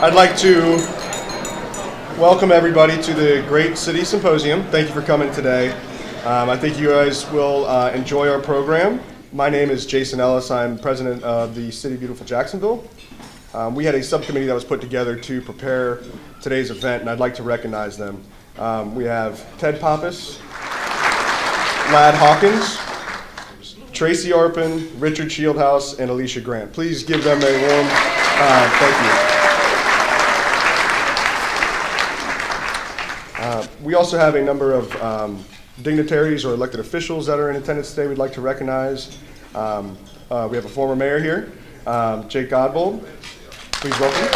I'd like to welcome everybody to the Great Cities Symposium. Thank you for coming today. I think you guys will enjoy our program. My name is Jason Ellis. I'm president of the City Beautiful Jacksonville. We had a subcommittee that was put together to prepare today's event, and I'd like to recognize them. We have Ted Pappas, Lad Hawkins, Tracy Arpin, Richard Shieldhouse, and Alicia Grant. Please give them a warm thank you. We also have a number of dignitaries or elected officials that are in attendance today we'd like to recognize. We have a former mayor here, Jake Godbold. Please welcome.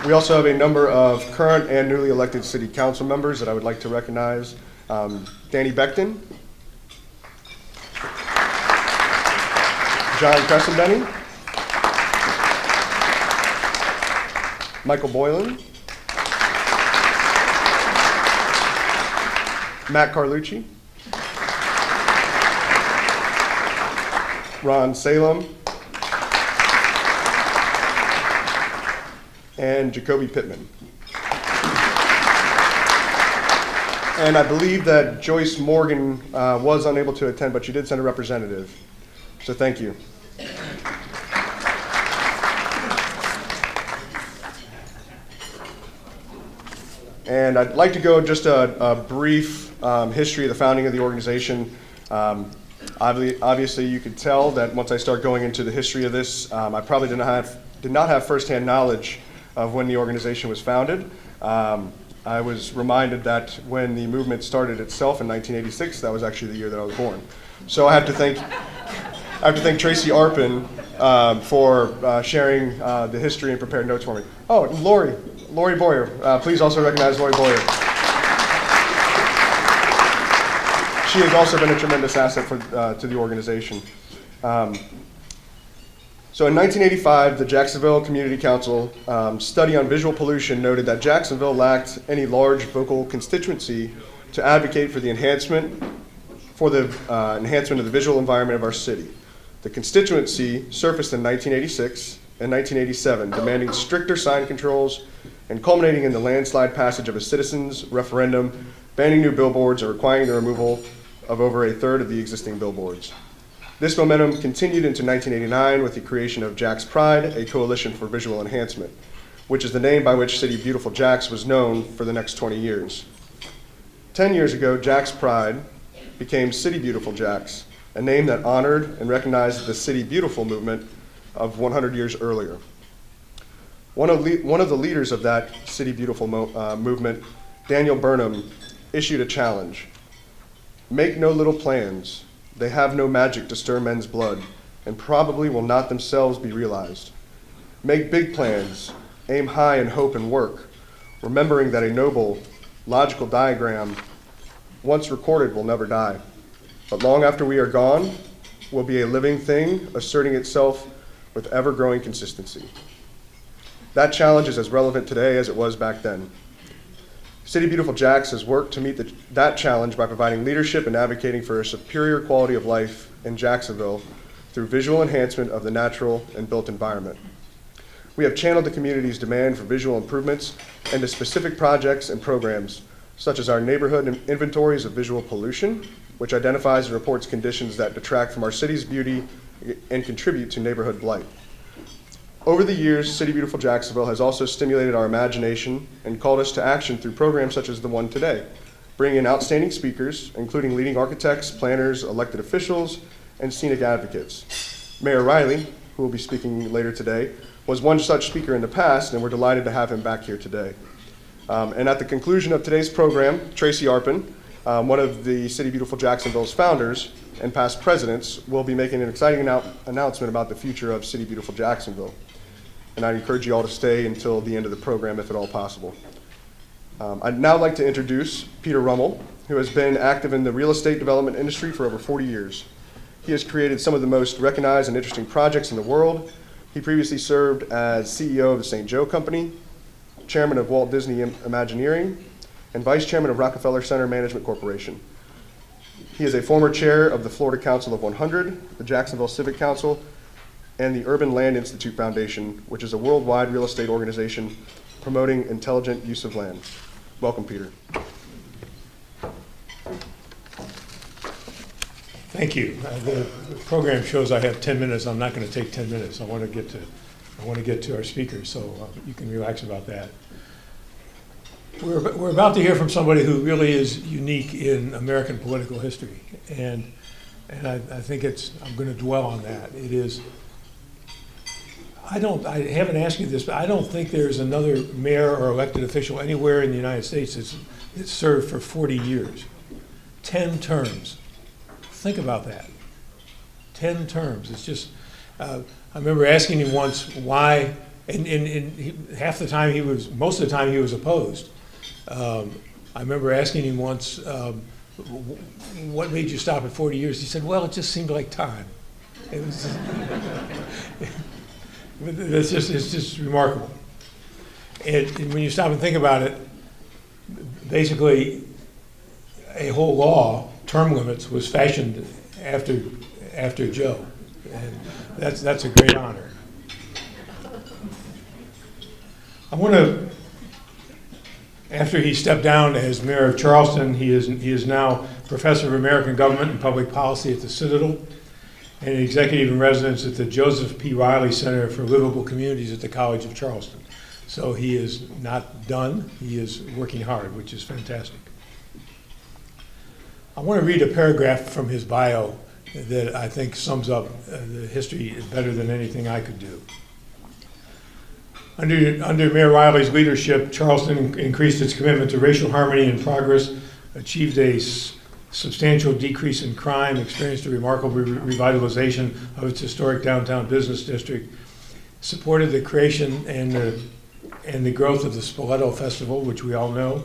We also have a number of current and newly elected city council members that I would like to recognize. Danny Beckton, John Crescendenny, Michael Boylan, Matt Carlucci, Ron Salem, and Jacoby Pittman. And I believe that Joyce Morgan was unable to attend, but she did send a representative. So thank you. And I'd like to go just a brief history of the founding of the organization. Obviously, you could tell that once I start going into the history of this, I probably did not have firsthand knowledge of when the organization was founded. I was reminded that when the movement started itself in 1986, that was actually the year that I was born. So I have to thank Tracy Arpin for sharing the history and prepared notes for me. Oh, Lori Boyer. Please also recognize Lori Boyer. She has also been a tremendous asset to the organization. So in 1985, the Jacksonville Community Council study on visual pollution noted that Jacksonville lacked any large vocal constituency to advocate for the enhancement of the visual environment of our city. The constituency surfaced in 1986 and 1987, demanding stricter sign controls and culminating in the landslide passage of a citizens' referendum banning new billboards and requiring the removal of over a third of the existing billboards. This momentum continued into 1989 with the creation of Jax Pride, a coalition for visual enhancement, which is the name by which City Beautiful Jax was known for the next 20 years. 10 years ago, Jax Pride became City Beautiful Jax, a name that honored and recognized the City Beautiful movement of 100 years earlier. One of the leaders of that City Beautiful movement, Daniel Burnham, issued a challenge. Make no little plans. They have no magic to stir men's blood, and probably will not themselves be realized. Make big plans, aim high in hope and work, remembering that a noble, logical diagram, once recorded, will never die, but long after we are gone, will be a living thing asserting itself with ever-growing consistency. That challenge is as relevant today as it was back then. City Beautiful Jax has worked to meet that challenge by providing leadership and advocating for a superior quality of life in Jacksonville through visual enhancement of the natural and built environment. We have channeled the community's demand for visual improvements into specific projects and programs, such as our neighborhood inventories of visual pollution, which identifies and reports conditions that detract from our city's beauty and contribute to neighborhood blight. Over the years, City Beautiful Jacksonville has also stimulated our imagination and called us to action through programs such as the one today, bringing in outstanding speakers, including leading architects, planners, elected officials, and scenic advocates. Mayor Riley, who will be speaking later today, was one such speaker in the past, and we're delighted to have him back here today. And at the conclusion of today's program, Tracy Arpin, one of the City Beautiful Jacksonville's founders and past presidents, will be making an exciting announcement about the future of City Beautiful Jacksonville. And I'd encourage you all to stay until the end of the program, if at all possible. I'd now like to introduce Peter Rummel, who has been active in the real estate development industry for over 40 years. He has created some of the most recognized and interesting projects in the world. He previously served as CEO of the St. Joe Company, chairman of Walt Disney Imagineering, and vice chairman of Rockefeller Center Management Corporation. He is a former chair of the Florida Council of 100, the Jacksonville Civic Council, and the Urban Land Institute Foundation, which is a worldwide real estate organization promoting intelligent use of land. Welcome, Peter. Thank you. The program shows I have 10 minutes. I'm not going to take 10 minutes. I want to get to our speakers, so you can relax about that. We're about to hear from somebody who really is unique in American political history, and I think I'm going to dwell on that. It is. I haven't asked you this, but I don't think there's another mayor or elected official anywhere in the United States that's served for 40 years, 10 terms. Think about that. 10 terms. It's just. I remember asking him once why, and most of the time he was opposed. I remember asking him once, what made you stop at 40 years? He said, well, it just seemed like time. It was it's just remarkable. And when you stop and think about it, basically a whole law, term limits, was fashioned after Joe. And that's a great honor. I want to, after he stepped down as mayor of Charleston, he is now professor of American government and public policy at the Citadel and executive in residence at the Joseph P. Riley Center for Livable Communities at the College of Charleston. So he is not done. He is working hard, which is fantastic. I want to read a paragraph from his bio that I think sums up the history better than anything I could do. Under Mayor Riley's leadership, Charleston increased its commitment to racial harmony and progress, achieved a substantial decrease in crime, experienced a remarkable revitalization of its historic downtown business district, supported the creation and the growth of the Spoleto Festival, which we all know,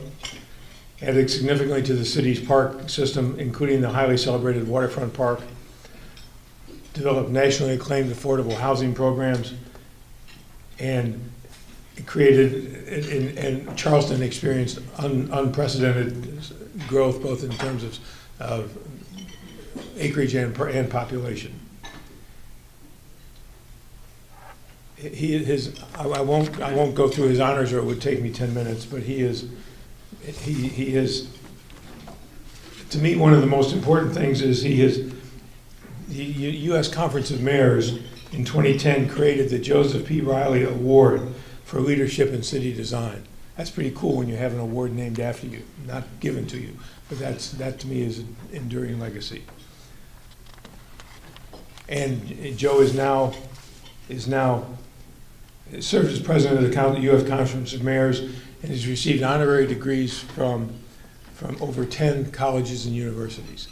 added significantly to the city's park system, including the highly celebrated waterfront park, developed nationally acclaimed affordable housing programs, and and Charleston experienced unprecedented growth, both in terms of acreage and population. I won't go through his honors, or it would take me 10 minutes, but he is, to me, one of the most important things is the U.S. Conference of Mayors in 2010 created the Joseph P. Riley Award for Leadership in City Design. That's pretty cool when you have an award named after you, not given to you, but that to me is an enduring legacy. And Joe serves as president of the U.S. Conference of Mayors and has received honorary degrees from over 10 colleges and universities.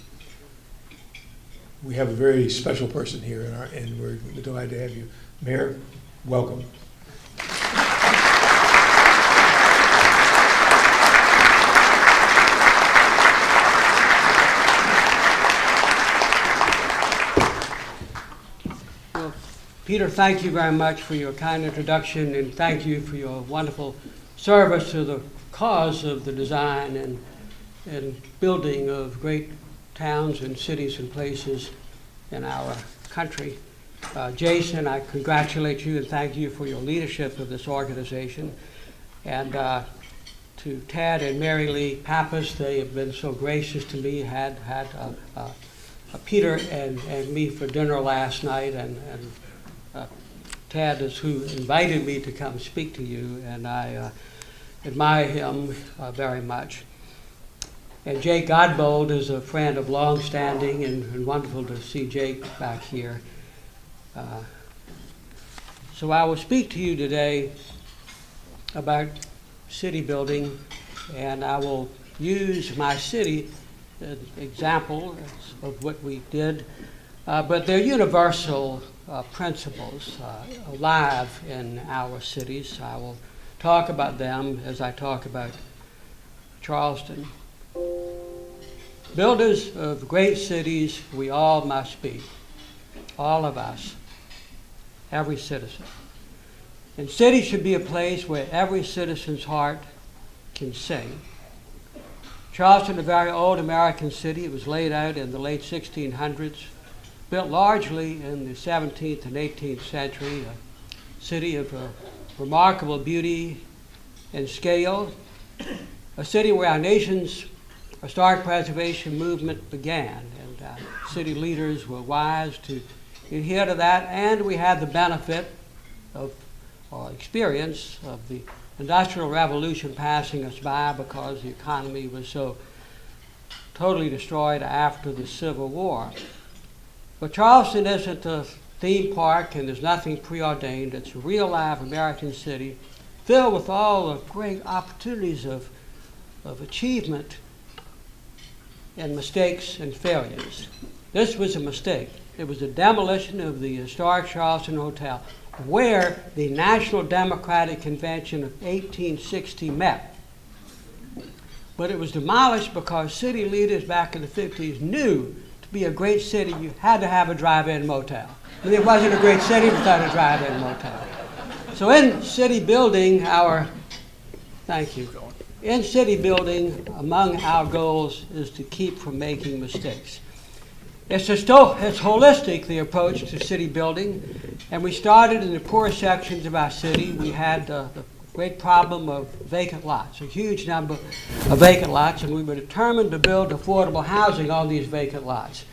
We have a very special person here, and we're delighted to have you. Mayor, welcome. Peter, thank you very much for your kind introduction, and thank you for your wonderful service to the cause of the design and building of great towns and cities and places in our country. Jason, I congratulate you and thank you for your leadership of this organization. And to Tad and Mary Lee Pappas, they have been so gracious to me, had Peter and me for dinner last night, and Tad is who invited me to come speak to you, and I admire him very much. And Jake Godbold is a friend of long standing, and wonderful to see Jake back here. So I will speak to you today about city building, and I will use my city as an example of what we did, but they're universal principles alive in our cities. I will talk about them as I talk about Charleston. Builders of great cities, we all must be, all of us, every citizen. And cities should be a place where every citizen's heart can sing. Charleston, a very old American city, it was laid out in the late 1600s built largely in the 17th and 18th century, a city of remarkable beauty and scale, a city where our nation's historic preservation movement began, and city leaders were wise to adhere to that, and we had the benefit of experience of the Industrial Revolution passing us by because the economy was so totally destroyed after the Civil War. But Charleston isn't a theme park, and there's nothing preordained. It's a real live American city filled with all the great opportunities of achievement and mistakes and failures. This was a mistake. It was the demolition of the historic Charleston Hotel, where the National Democratic Convention of 1860 met. But it was demolished because city leaders back in the 50s knew to be a great city you had to have a drive-in motel. I mean, it wasn't a great city without a drive-in motel. So in city building, in city building, among our goals is to keep from making mistakes. It's holistic, the approach to city building, and we started in the poor sections of our city. We had the great problem of vacant lots, a huge number of vacant lots, and we were determined to build affordable housing on these vacant lots.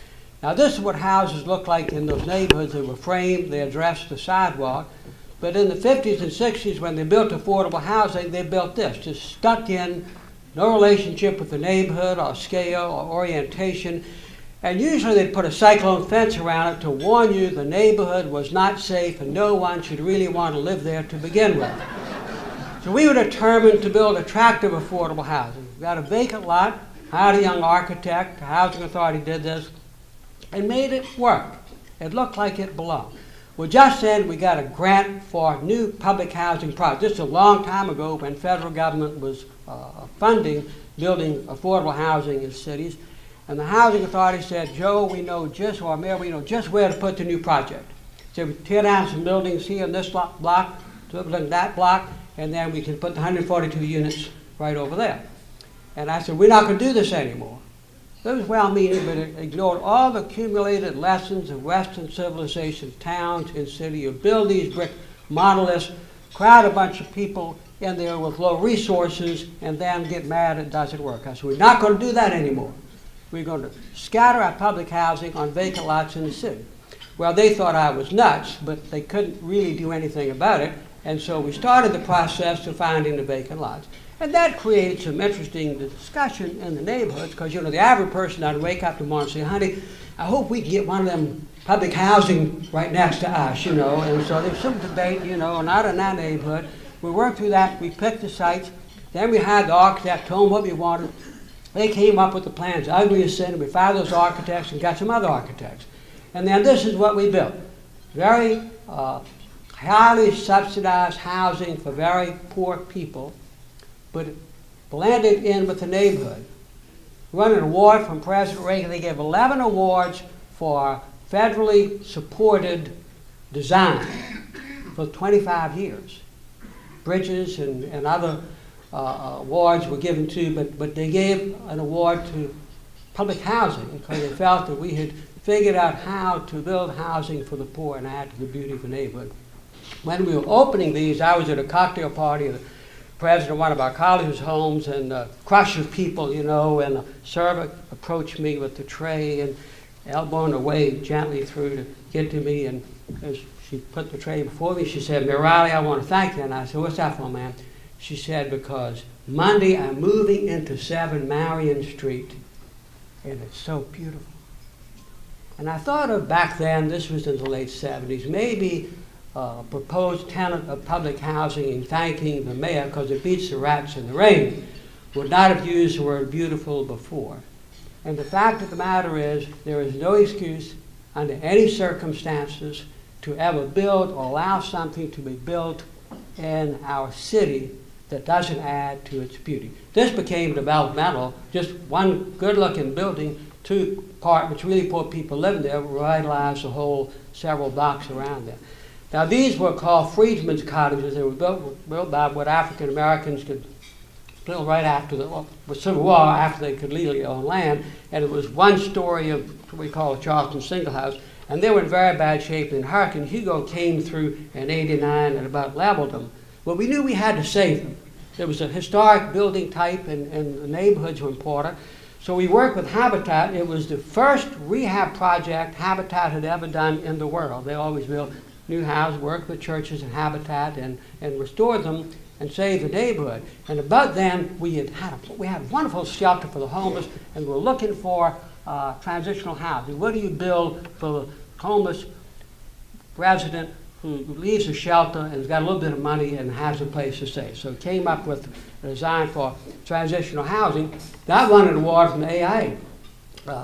Now, this is what houses look like in those neighborhoods. They were framed, they addressed the sidewalk, but in the 50s and 60s, when they built affordable housing, they built this, just stuck in, no relationship with the neighborhood or scale or orientation. And usually they'd put a cyclone fence around it to warn you the neighborhood was not safe and no one should really want to live there to begin with. So we were determined to build attractive, affordable housing. We got a vacant lot, hired a young architect, the housing authority did this, and made it work. It looked like it belonged. Well, just then we got a grant for new public housing projects. This is a long time ago when federal government was funding building affordable housing in cities. And the housing authority said, Joe, Mayor, we know just where to put the new project. So we tear down some buildings here in this block, that block, and then we can put the 142 units right over there. And I said, we're not going to do this anymore. It was well-meaning, but it ignored all the accumulated lessons of Western civilization, towns and city. You build these brick monoliths, crowd a bunch of people in there with low resources, and then get mad it doesn't work. I said, we're not going to do that anymore. We're going to scatter our public housing on vacant lots in the city. Well, they thought I was nuts, but they couldn't really do anything about it, and so we started the process of finding the vacant lots. And that created some interesting discussion in the neighborhoods, because, the average person would wake up tomorrow and say, honey, I hope we can get one of them public housing right next to us, and so there's some debate, not in that neighborhood. We worked through that, we picked the sites, then we had the architect, told them what we wanted. They came up with the plans, ugly as sin, and we fired those architects and got some other architects. And then this is what we built. Very highly subsidized housing for very poor people, but blended in with the neighborhood. We won an award from President Reagan. They gave 11 awards for federally supported design for 25 years. Bridges and other awards were given to, but they gave an award to public housing because they felt that we had figured out how to build housing for the poor and add to the beauty of the neighborhood. When we were opening these, I was at a cocktail party, the president of one of our colleges' homes, and a crush of people, and a server approached me with the tray and elbowing her way gently through to get to me, and as she put the tray before me, she said, Mayor Riley, I want to thank you. And I said, what's that for, ma'am? She said, because Monday I'm moving into 7 Marion Street, and it's so beautiful. And I thought of back then, this was in the late 70s, maybe a proposed tenant of public housing in thanking the mayor because it beats the rats in the rain would not have used the word beautiful before. And the fact of the matter is, there is no excuse under any circumstances to ever build or allow something to be built in our city that doesn't add to its beauty. This became developmental, just one good-looking building, 2 apartments, really poor people living there, revitalized the whole several blocks around there. Now these were called freedmen's cottages. They were built by what African Americans could build right after the Civil War, after they could legally own land, and it was 1 story of what we call a Charleston single house, And they were in very bad shape, and Hurricane Hugo came through in '89 and about leveled them. But we knew we had to save them. There was a historic building type, and the neighborhoods were important. So we worked with Habitat. It was the first rehab project Habitat had ever done in the world. They always built new houses, worked with churches and Habitat, and restored them and saved the neighborhood. And about then, we had wonderful shelter for the homeless, and we were looking for transitional housing. What do you build for the homeless resident who leaves the shelter and has got a little bit of money and has a place to stay? So came up with a design for transitional housing. That won an award from the AIA.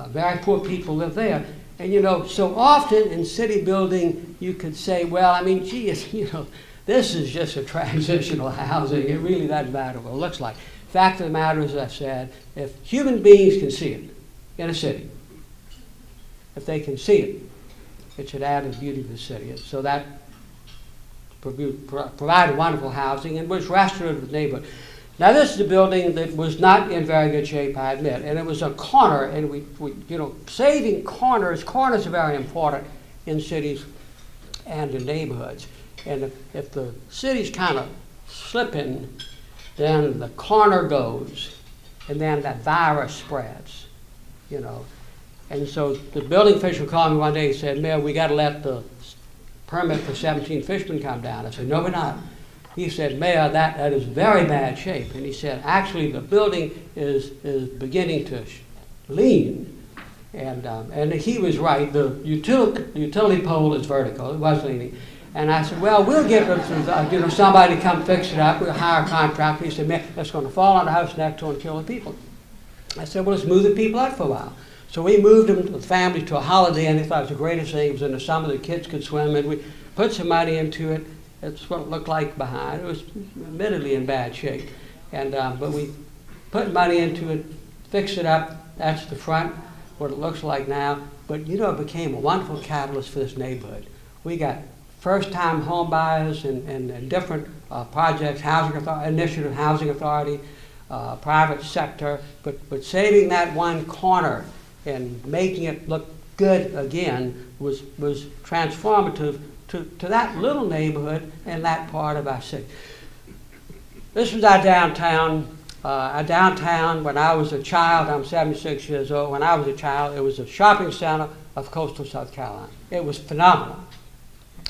Very poor people live there. And you know, so often in city building, you could say, well, I mean, geez, you know, this is just a transitional housing. It really doesn't matter what it looks like. Fact of the matter is, as I said, if human beings can see it in a city, if they can see it, it should add to the beauty of the city. So that provided wonderful housing and was restorative of the neighborhood. Now this is a building that was not in very good shape, I admit, and it was a corner, and we you know, saving corners are very important in cities and in neighborhoods. And if the city's kind of slipping, then the corner goes, and then that virus spreads, you know. And so the building official called me one day and said, Mayor, we got to let the permit for 17 Fishman come down. I said, no, we're not. He said, Mayor, that is very bad shape. And he said, actually, the building is beginning to lean. And he was right. The utility pole is vertical. It was leaning. And I said, well, we'll get you know, somebody to come fix it up. We'll hire a contractor. He said, Mayor, it's going to fall on the house next door and kill the people. I said, well, let's move the people out for a while. So we moved them, the family, to a Holiday Inn. They thought it was the greatest thing. It was in the summer. The kids could swim, and we put some money into it. It's what it looked like behind. It was admittedly in bad shape. And but we put money into it, fixed it up. That's the front, what it looks like now. But you know, it became a wonderful catalyst for this neighborhood. We got first-time home buyers and different projects, housing authority, initiative housing authority, private sector, but saving that one corner and making it look good again was transformative to that little neighborhood and that part of our city. This was our downtown. Our downtown, when I was a child, I'm 76 years old, when I was a child, it was a shopping center of coastal South Carolina. It was phenomenal.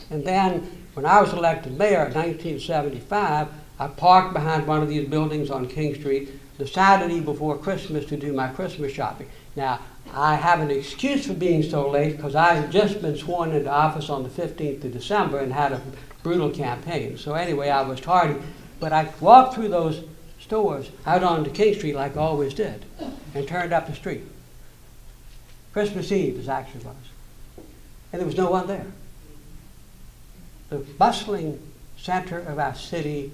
And then when I was elected mayor in 1975, I parked behind one of these buildings on King Street the Saturday before Christmas to do my Christmas shopping. Now, I have an excuse for being so late because I had just been sworn into office on the 15th of December and had a brutal campaign. So anyway, I was tardy. But I walked through those stores out onto King Street like I always did and turned up the street. Christmas Eve, as actually was. And there was no one there. The bustling center of our city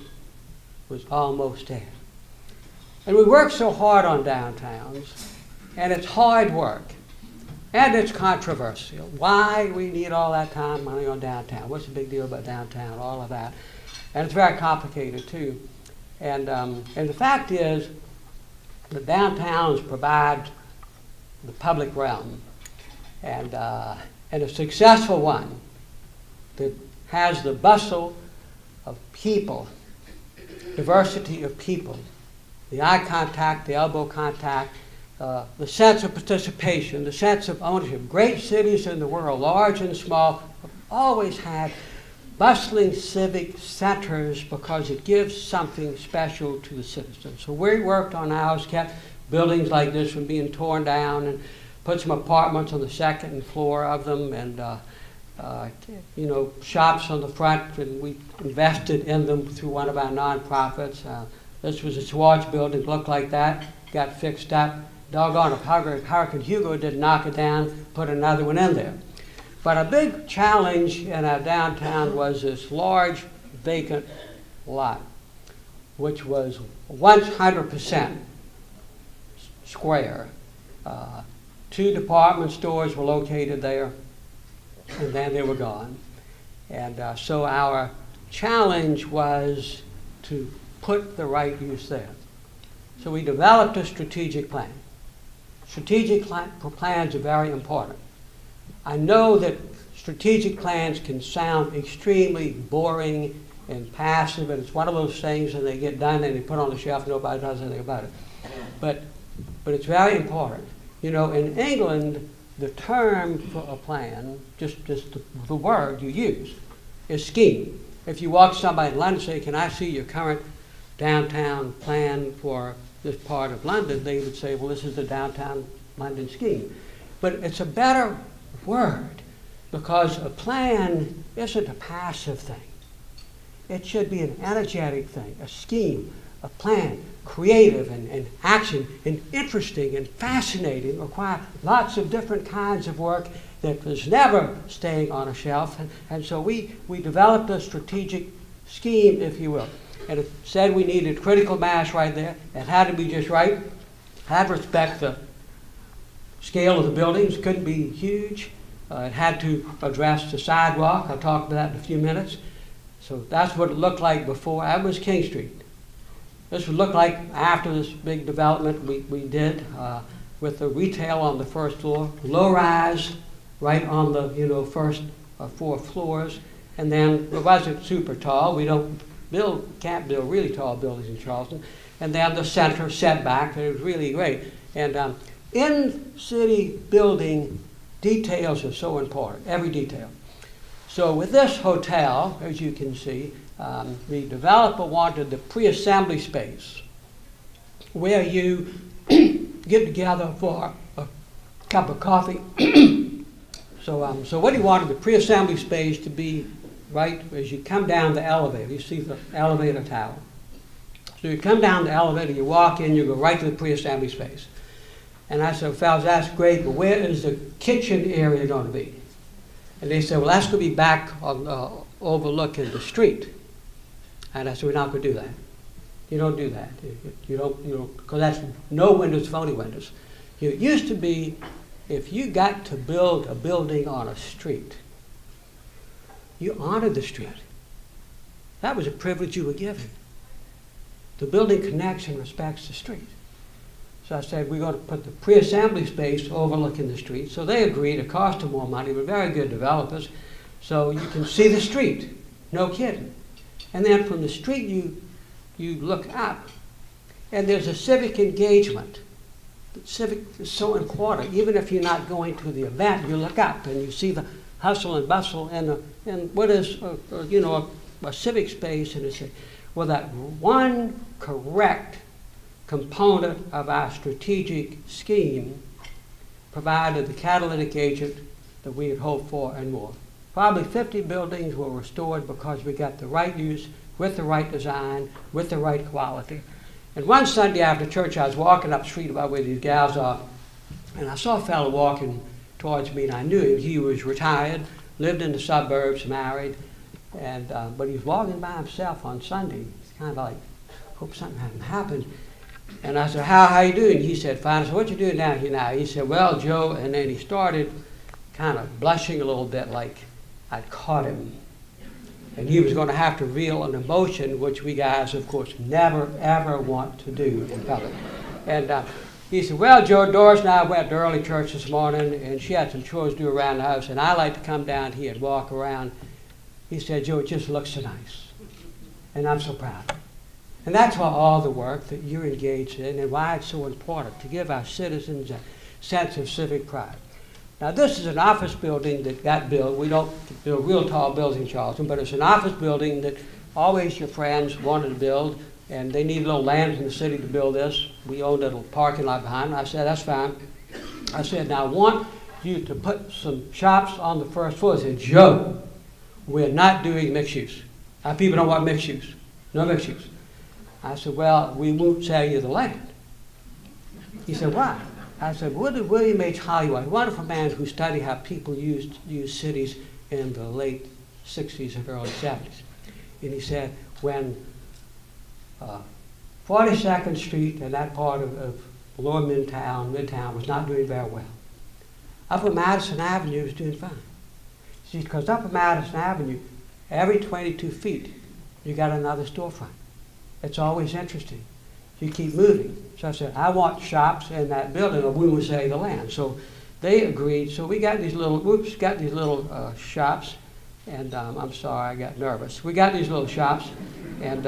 was almost dead. And we worked so hard on downtowns, and it's hard work, and it's controversial. Why we need all that time, money on downtown? What's the big deal about downtown? All of that. And it's very complicated, too. And the fact is that downtowns provide the public realm, and a successful one that has the bustle of people, diversity of people, the eye contact, the elbow contact, the sense of participation, the sense of ownership. Great cities in the world, large and small, have always had bustling civic centers because it gives something special to the citizens. So we worked on ours, kept buildings like this from being torn down and put some apartments on the second floor of them and you know, shops on the front, and we invested in them through one of our nonprofits. This was a Swartz building, looked like that, got fixed up. Doggone, if Hurricane Hugo didn't knock it down, put another one in there. But a big challenge in our downtown was this large vacant lot, which was 100% square. 2 department stores were located there, and then they were gone. And so our challenge was to put the right use there. So we developed a strategic plan. Strategic plans are very important. I know that strategic plans can sound extremely boring and passive, and it's one of those things, and they get done and they put on the shelf, nobody does anything about it. But it's very important. You know, in England, the term for a plan, just the word you use, is scheme. If you walk to somebody in London and say, can I see your current downtown plan for this part of London, they would say, well, this is the downtown London scheme. But it's a better word, because a plan isn't a passive thing. It should be an energetic thing, a scheme, a plan, creative and action and interesting and fascinating, require lots of different kinds of work that was never staying on a shelf. And so we developed a strategic scheme, if you will. And it said we needed critical mass right there. It had to be just right. It had to respect the scale of the buildings. It couldn't be huge. It had to address the sidewalk. I'll talk about that in a few minutes. So that's what it looked like before. That was King Street. This would look like after this big development we did with the retail on the first floor, low rise right on the first 4 floors, and then it wasn't super tall. We can't build really tall buildings in Charleston, and then the center setback. It was really great. And in city building, details are so important, every detail. So with this hotel, as you can see, the developer wanted the pre-assembly space where you get together for a cup of coffee. So what he wanted the pre-assembly space to be right as you come down the elevator. You see the elevator tower. So you come down the elevator, you walk in, you go right to the pre-assembly space. And I said, fellas, that's great, but where is the kitchen area going to be? And they said, well, that's going to be back on overlooking the street. And I said, we're not going to do that. You don't do that. You don't, because that's no windows, phony windows. It used to be, if you got to build a building on a street, you honored the street. That was a privilege you were given. The building connection respects the street. So I said, we're going to put the pre-assembly space overlooking the street. So they agreed. It cost them more money. We're very good developers. So you can see the street. No kidding. And then from the street, you look up, and there's a civic engagement. The civic is so important. Even if you're not going to the event, you look up and you see the hustle and bustle and what is a civic space. And it's well, that one correct component of our strategic scheme provided the catalytic agent that we had hoped for and more. Probably 50 buildings were restored because we got the right use, with the right design, with the right quality. And one Sunday after church, I was walking up the street about where these gals are, and I saw a fellow walking towards me, and I knew him. He was retired, lived in the suburbs, married, and but he was walking by himself on Sunday. It's kind of like, hope something hadn't happened. And I said, how you doing? He said, fine. I said, what you doing down here now? He said, well, Joe, and then he started kind of blushing a little bit like I'd caught him. And he was going to have to reveal an emotion, which we guys, of course, never, ever want to do in public. And he said, well, Joe, Doris and I went to early church this morning, and she had some chores to do around the house, and I like to come down here and walk around. He said, Joe, it just looks so nice. And I'm so proud. And that's why all the work that you're engaged in and why it's so important to give our citizens a sense of civic pride. Now, this is an office building that got built. We don't build real tall buildings in Charleston, but it's an office building that always your friends wanted to build, and they need a little land in the city to build this. We owned a little parking lot behind. I said, that's fine. I said, now I want you to put some shops on the first floor. He said, Joe, we're not doing mixed use. Our people don't want mixed use. No mixed use. I said, well, we won't sell you the land. He said, why? I said, William H. Hollywood, a wonderful man who studied how people used cities in the late 60s and early 70s. And he said, when 42nd Street and that part of lower Midtown was not doing very well, Upper Madison Avenue was doing fine. See, because Upper Madison Avenue, every 22 feet, you got another storefront. It's always interesting. You keep moving. So I said, I want shops in that building, or we will sell the land. So they agreed. So we got these little, shops, and I'm sorry, I got nervous. We got these little shops, and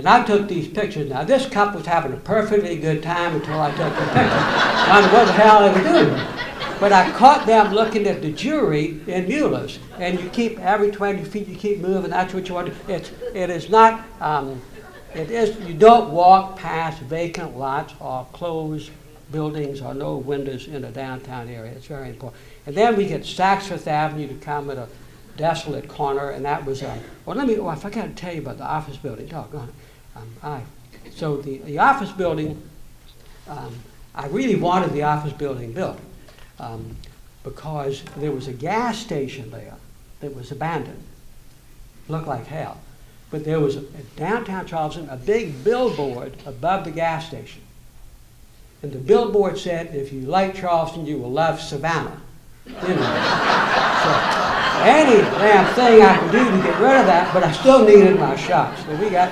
I took these pictures. Now, this couple was having a perfectly good time until I took the picture. I wondered what the hell they were doing. But I caught them looking at the jewelry in Mueller's, and you keep, every 20 feet, you keep moving. That's what you want to do. It is not, you don't walk past vacant lots or closed buildings or no windows in a downtown area. It's very important. And then we get Saks Fifth Avenue to come at a desolate corner, and that was, I forgot to tell you about the office building. Doggone it. So the office building, I really wanted the office building built because there was a gas station there that was abandoned. Looked like hell. But there was, at downtown Charleston, a big billboard above the gas station. And the billboard said, if you like Charleston, you will love Savannah. You know. So any damn thing I could do to get rid of that, but I still needed my shops. So we got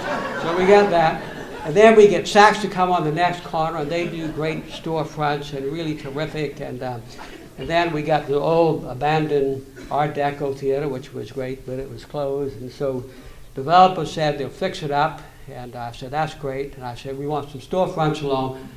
that. And then we get Saks to come on the next corner, and they do great storefronts and really terrific. And then we got the old abandoned Art Deco theater, which was great, but it was closed. And so developers said they'll fix it up, and I said, that's great. And I said, we want some storefronts along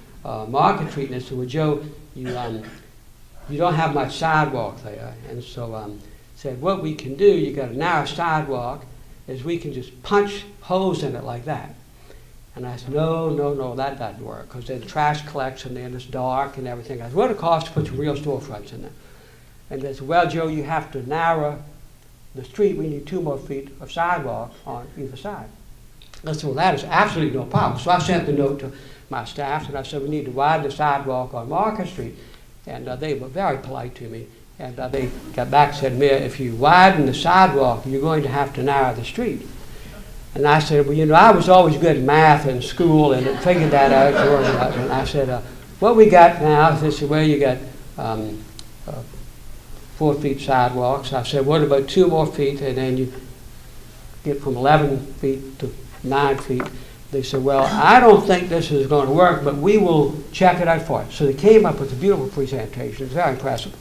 Market Street. And I said, well, Joe, you don't have much sidewalk there. And so said, what we can do, you got a narrow sidewalk, is we can just punch holes in it like that. And I said, no, that doesn't work, because then trash collection and it's dark and everything. I said, what would it cost to put some real storefronts in there? And they said, well, Joe, you have to narrow the street. We need 2 more feet of sidewalk on either side. I said, well, that is absolutely no problem. So I sent the note to my staff, and I said, we need to widen the sidewalk on Market Street. And they were very polite to me. And they got back and said, Mayor, if you widen the sidewalk, you're going to have to narrow the street. And I said, well, you know, I was always good at math in school and figured that out. And I said, what we got now is this, where you got 4 feet sidewalks. I said, what about 2 more feet? And then you get from 11 feet to 9 feet. They said, well, I don't think this is going to work, but we will check it out for it. So they came up with a beautiful presentation. It's very impressive.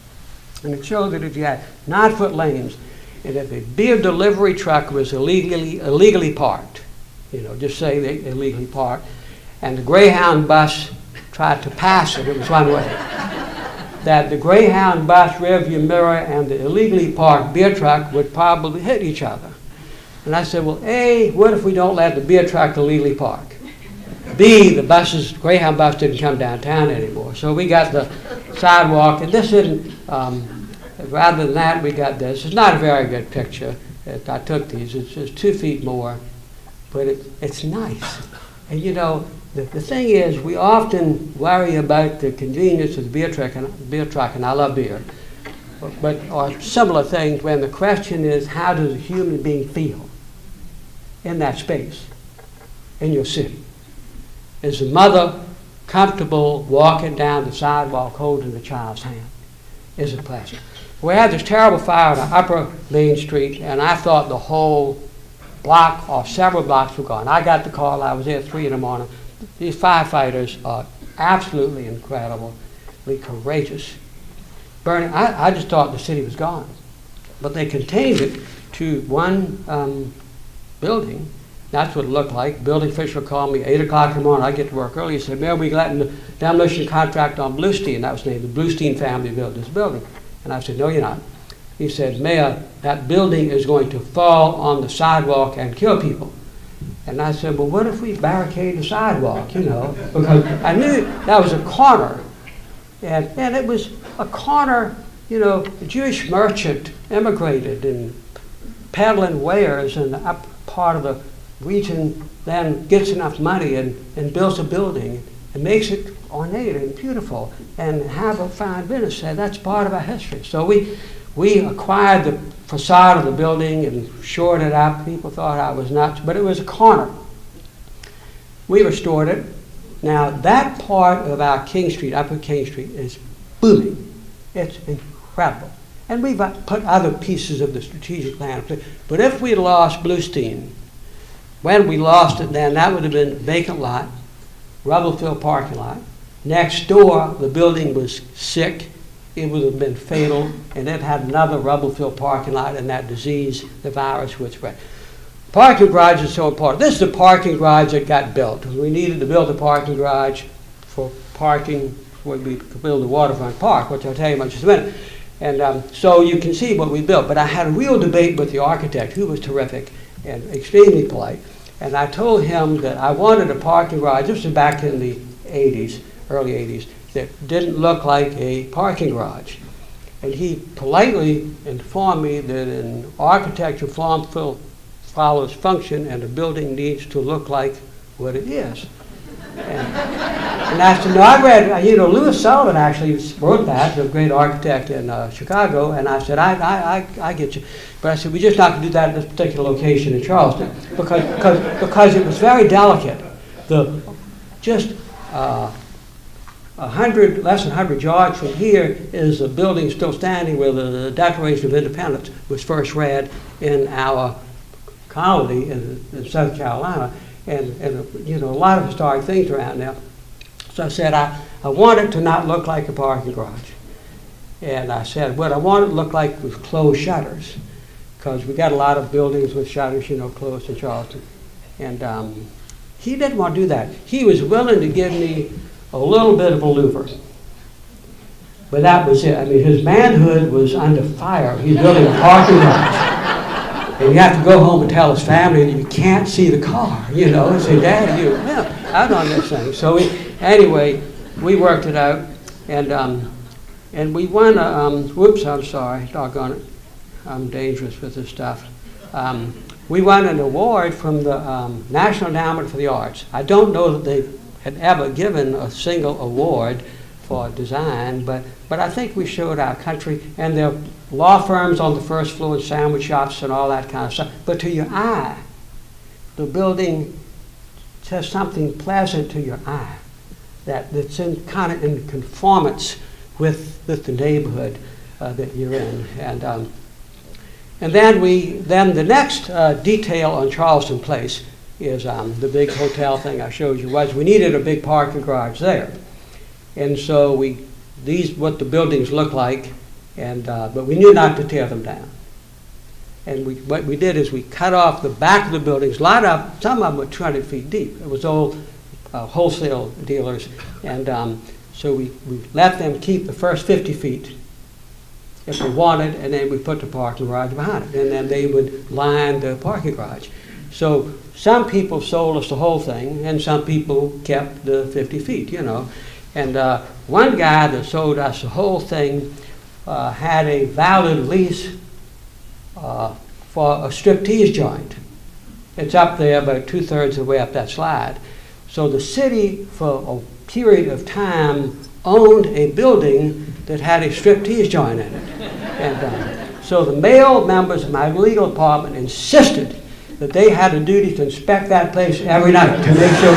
And it showed that if you had 9-foot lanes, and if a beer delivery truck was illegally parked, you know, just say they illegally parked, and the Greyhound bus tried to pass it was one way, that the Greyhound bus rearview mirror and the illegally parked beer truck would probably hit each other. And I said, well, A, what if we don't let the beer truck illegally park? B, the Greyhound bus didn't come downtown anymore. So we got the sidewalk, and this isn't, rather than that, we got this. It's not a very good picture. I took these. It's just 2 feet more, but it's nice. And you know, the thing is, we often worry about the convenience of the beer truck, and I love beer, or similar things, when the question is, how does a human being feel in that space, in your city? Is the mother comfortable walking down the sidewalk holding the child's hand? Is it pleasant? We had this terrible fire on Upper Main Street, and I thought the whole block or several blocks were gone. I got the call. I was there at 3 in the morning. These firefighters are absolutely incredibly courageous. Burning, I just thought the city was gone. But they contained it to one building. That's what it looked like. Building official called me 8 o'clock in the morning. I get to work early. He said, Mayor, we got the demolition contract on Bluestein. That was named. The Bluestein family built this building. And I said, no, you're not. He said, Mayor, that building is going to fall on the sidewalk and kill people. And I said, well, what if we barricade the sidewalk, you know? Because I knew that was a corner. And it was a corner, you know, a Jewish merchant immigrated and peddling wares in the up part of the region, then gets enough money and builds a building and makes it ornate and beautiful and have a fine business. And that's part of our history. So we acquired the facade of the building and shored it up. People thought I was nuts, but it was a corner. We restored it. Now that part of our King Street, Upper King Street, is booming. It's incredible. And we've put other pieces of the strategic plan. But if we lost Bluestein, when we lost it then, that would have been a vacant lot, rubble-filled parking lot. Next door, the building was sick, it would have been fatal, and it had another rubble-filled parking lot, and that disease, the virus, would spread. Parking garage is so important. This is the parking garage that got built. We needed to build a parking garage for parking when we could build a waterfront park, which I'll tell you about in just a minute. And so you can see what we built. But I had a real debate with the architect, who was terrific and extremely polite. And I told him that I wanted a parking garage, this was back in the 80s, early 80s, that didn't look like a parking garage. And he politely informed me that in architecture, form follows function, and a building needs to look like what it is. And I said, no, I read, Louis Sullivan actually wrote that, the great architect in Chicago, and I said, I get you. But I said, we're just not going to do that at this particular location in Charleston, because it was very delicate. Just less than 100 yards from here is a building still standing where the Declaration of Independence was first read in our colony in South Carolina, and a lot of historic things around there. So I said, I want it to not look like a parking garage. And I said, what I want it to look like was closed shutters, because we got a lot of buildings with shutters, closed in Charleston. And he didn't want to do that. He was willing to give me a little bit of a louver. But that was it. I mean, his manhood was under fire. He's building a parking garage. And you have to go home and tell his family that you can't see the car, and say, Daddy, out on this thing. So anyway, we worked it out, and we won whoops, I'm sorry, doggone it. I'm dangerous with this stuff. We won an award from the National Endowment for the Arts. I don't know that they had ever given a single award for design, but I think we showed our country, and there are law firms on the first floor and sandwich shops and all that kind of stuff. But to your eye, the building has something pleasant to your eye that's kind of in conformance with the neighborhood that you're in. And then the next detail on Charleston Place is the big hotel thing I showed you. Was we needed a big parking garage there. And so what the buildings look like, but we knew not to tear them down. And what we did is we cut off the back of the buildings, some of them were 200 feet deep. It was old wholesale dealers. And so we let them keep the first 50 feet if they wanted, and then we put the parking garage behind it. And then they would line the parking garage. So some people sold us the whole thing, and some people kept the 50 feet, And one guy that sold us the whole thing had a valid lease for a striptease joint. It's up there about 2/3 of the way up that slide. So the city, for a period of time, owned a building that had a striptease joint in it. And so the male members of my legal department insisted that they had a duty to inspect that place every night to make sure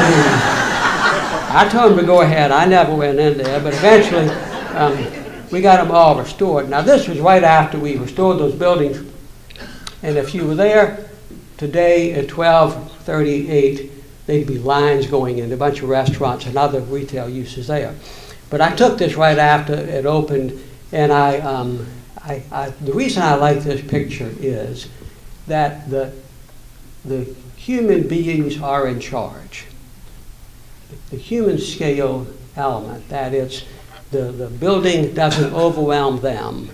I told them to go ahead. I never went in there, but eventually we got them all restored. Now this was right after we restored those buildings, and if you were there today at 1238, there'd be lines going in, a bunch of restaurants and other retail uses there. But I took this right after it opened, and the reason I like this picture is that the human beings are in charge. The human scale element, that it's the building doesn't overwhelm them.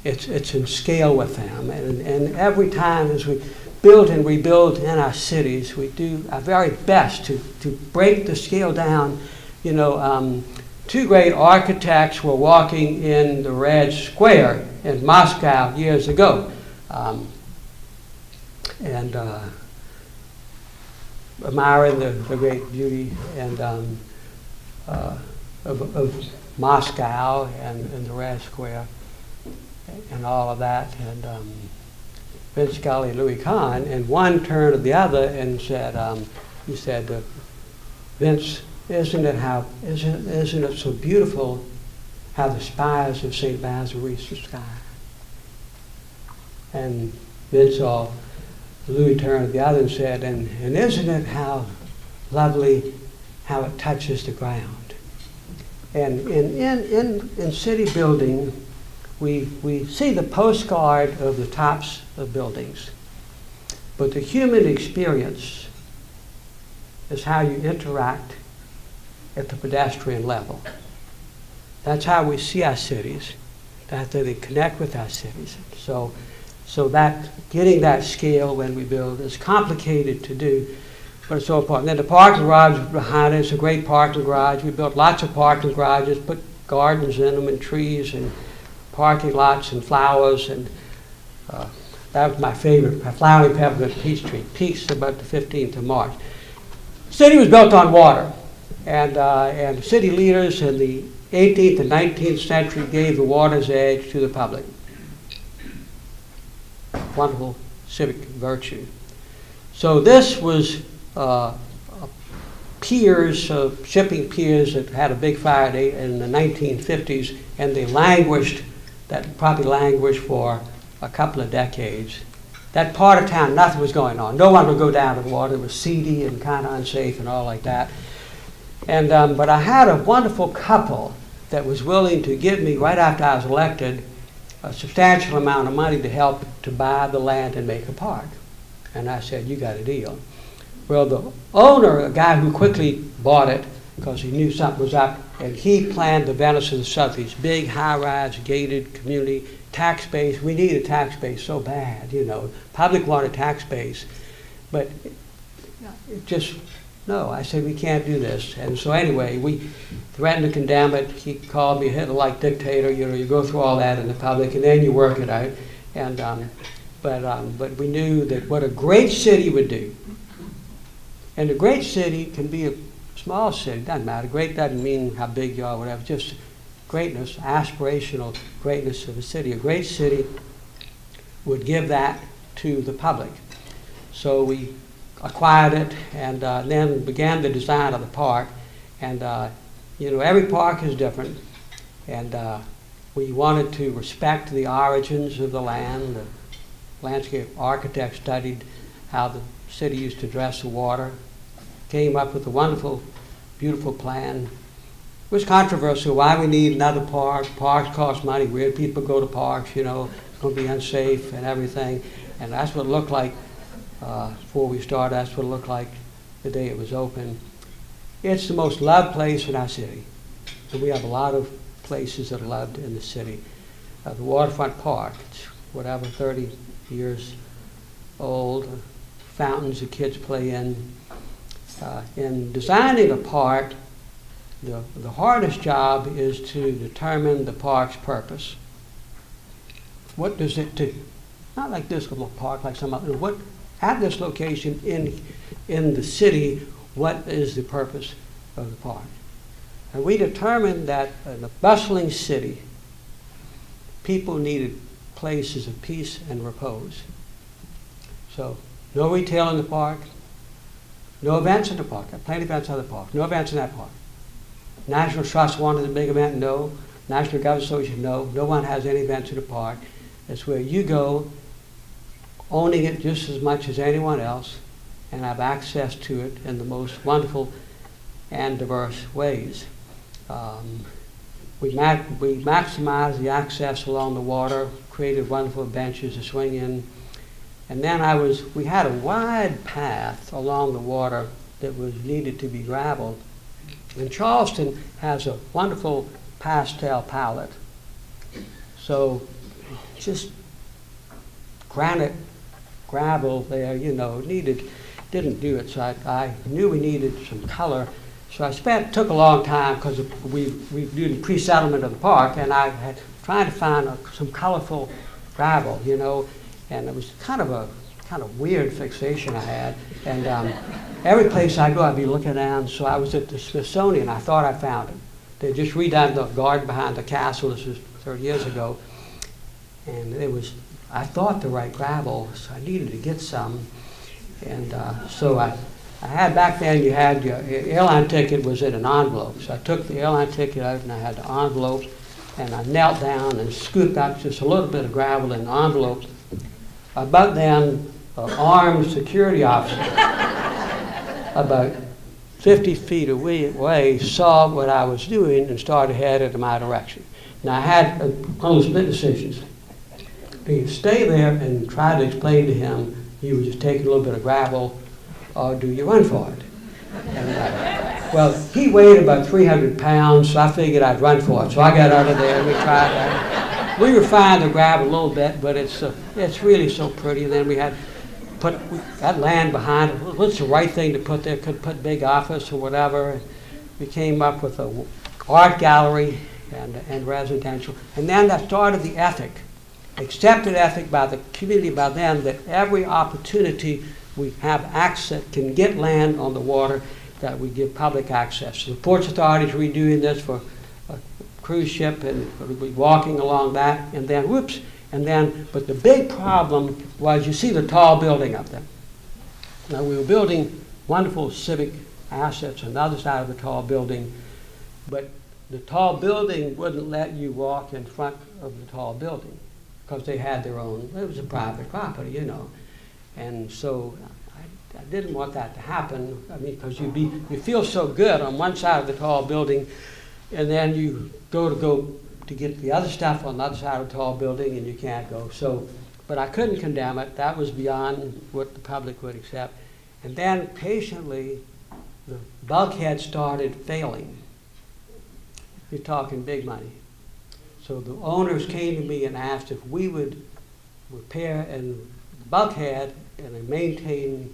It's in scale with them. And every time as we build and rebuild in our cities, we do our very best to break the scale down. Two great architects were walking in the Red Square in Moscow years ago. Admiring the great beauty and of Moscow and the Red Square and all of that. And Vince Scully and Louis Kahn, and one turned to the other and said, he said, Vince, isn't it so beautiful how the spires of St. Basil reach the sky? And Vince saw Louis turned to the other and said, and isn't it how lovely how it touches the ground? And in city building, we see the postcard of the tops of buildings, but the human experience is how you interact at the pedestrian level. That's how we see our cities. That's how they connect with our cities. So that getting that scale when we build is complicated to do, but it's so important. Then the parking garage behind it, it's a great parking garage. We built lots of parking garages, put gardens in them and trees and parking lots and flowers, and that was my favorite, my flowering peppermint peach tree, peaks about the 15th of March. The city was built on water, and city leaders in the 18th and 19th century gave the water's edge to the public. Wonderful civic virtue. So this was piers, shipping piers that had a big fire in the 1950s, and they languished, that probably languished for a couple of decades. That part of town, nothing was going on. No one would go down to the water. It was seedy and kind of unsafe and all like that. And but I had a wonderful couple that was willing to give me, right after I was elected, a substantial amount of money to help to buy the land and make a park. And I said, you got a deal. Well, the owner, a guy who quickly bought it because he knew something was up, and he planned the Venice of the Southeast, big high-rise gated community, tax base. We need a tax base so bad, you know. Public wanted tax base, but it just, no, I said we can't do this. And so anyway, we threatened to condemn it. He called me a Hitler-like dictator. You know, you go through all that in the public, and then you work it out. And but we knew that what a great city would do, and a great city can be a small city, doesn't matter. Great doesn't mean how big you are, whatever. Just greatness, aspirational greatness of a city. A great city would give that to the public. So we acquired it, and then began the design of the park. And you know, every park is different, and we wanted to respect the origins of the land. The landscape architect studied how the city used to address the water, came up with a wonderful, beautiful plan. It was controversial, why we need another park. Parks cost money, weird people go to parks, you know, it's going to be unsafe and everything. And that's what it looked like before we started. That's what it looked like the day it was open. It's the most loved place in our city. And we have a lot of places that are loved in the city. The waterfront park, it's whatever, 30 years old, fountains the kids play in. In designing a park, the hardest job is to determine the park's purpose. What does it do? Not like this little park, like some other. What at this location in the city? What is the purpose of the park? And we determined that in a bustling city, people needed places of peace and repose. So no retail in the park, no events in the park. Plenty of events in the park. No events in that park. National Trust wanted a big event, no. National Government Association, no. No one has any events in the park. It's where you go, owning it just as much as anyone else, and have access to it in the most wonderful and diverse ways. We maximized the access along the water, created wonderful benches to swing in, and then we had a wide path along the water that was needed to be graveled. And Charleston has a wonderful pastel palette. So just granite, gravel there, you know, didn't do it. So I knew we needed some color. So took a long time because we did pre-settlement of the park, and I had trying to find some colorful gravel, you know, and it was kind of weird fixation I had. And every place I go, I'd be looking down. So I was at the Smithsonian. I thought I found it. They just redone the garden behind the castle. This was 30 years ago, and I thought the right gravel, so I needed to get some. And so I had, back then you had your airline ticket was in an envelope. So I took the airline ticket out and I had the envelopes, and I knelt down and scooped out just a little bit of gravel in the envelopes. About then, an armed security officer, about 50 feet away saw what I was doing and started headed in my direction. Now I had one of the split decisions. Do you stay there and try to explain to him you were just taking a little bit of gravel, or do you run for it? And, well, he weighed about 300 pounds, so I figured I'd run for it. So I got out of there and we tried that. We refined the gravel a little bit, but it's really so pretty. And then we got land behind it. What's the right thing to put there? Could put big office or whatever. We came up with an art gallery and residential. And then that started the ethic, accepted ethic by the community, by them, that every opportunity we have access, can get land on the water, that we give public access. So the Ports Authority is redoing this for a cruise ship, and we'll be walking along that, and then, whoops, and then, but the big problem was, you see the tall building up there. Now, we were building wonderful civic assets on the other side of the tall building, but the tall building wouldn't let you walk in front of the tall building because they had their own, it was a private property, you know. And so I didn't want that to happen. I mean, because you feel so good on one side of the tall building, and then you go to get the other stuff on the other side of the tall building, and you can't go. So, but I couldn't condemn it. That was beyond what the public would accept. And then patiently, the bulkhead started failing. You're talking big money. So the owners came to me and asked if we would repair and bulkhead and maintain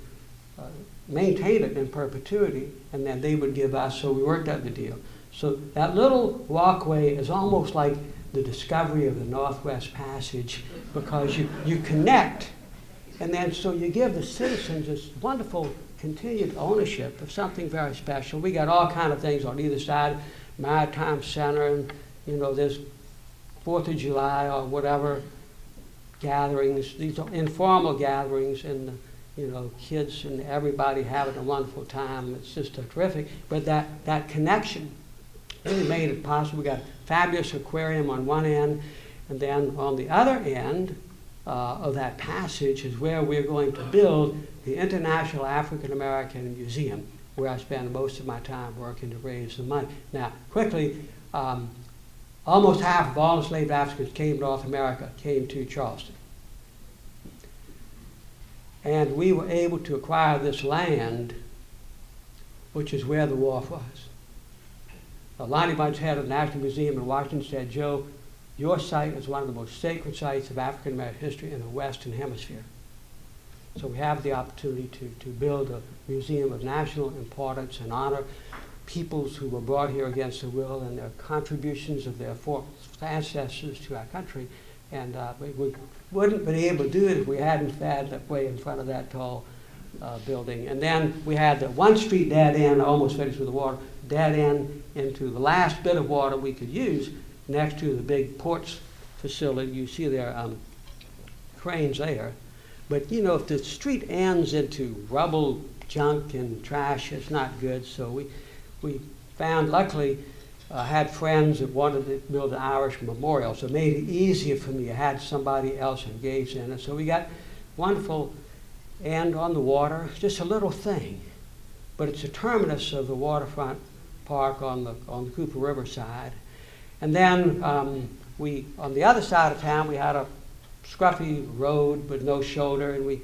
it in perpetuity, and then they would give us, so we worked out the deal. So that little walkway is almost like the discovery of the Northwest Passage, because you connect, and then so you give the citizens this wonderful continued ownership of something very special. We got all kind of things on either side, Maritime Center, and you know, there's 4th of July or whatever gatherings. These are informal gatherings, and you know, kids and everybody having a wonderful time. It's just terrific. But that connection really made it possible. We got a fabulous aquarium on one end, and then on the other end of that passage is where we're going to build the International African American Museum, where I spend most of my time working to raise the money. Now, quickly, almost half of all enslaved Africans came to North America, came to Charleston. And we were able to acquire this land, which is where the wharf was. Lonnie Bunch, head of the National Museum in Washington, said, Joe, your site is one of the most sacred sites of African American history in the Western Hemisphere. So we have the opportunity to build a museum of national importance and honor peoples who were brought here against their will and their contributions of their ancestors to our country. And we wouldn't have been able to do it if we hadn't had that way in front of that tall building. And then we had the one street dead end, almost finished with the water, dead end into the last bit of water we could use next to the big ports facility. You see there cranes there. But you know, if the street ends into rubble, junk, and trash, it's not good. So we found, luckily, had friends that wanted to build an Irish memorial, so it made it easier for me. I had somebody else engaged in it. So we got wonderful end on the water. It's just a little thing, but it's the terminus of the waterfront park on the Cooper River side. And then on the other side of town, we had a scruffy road with no shoulder, and we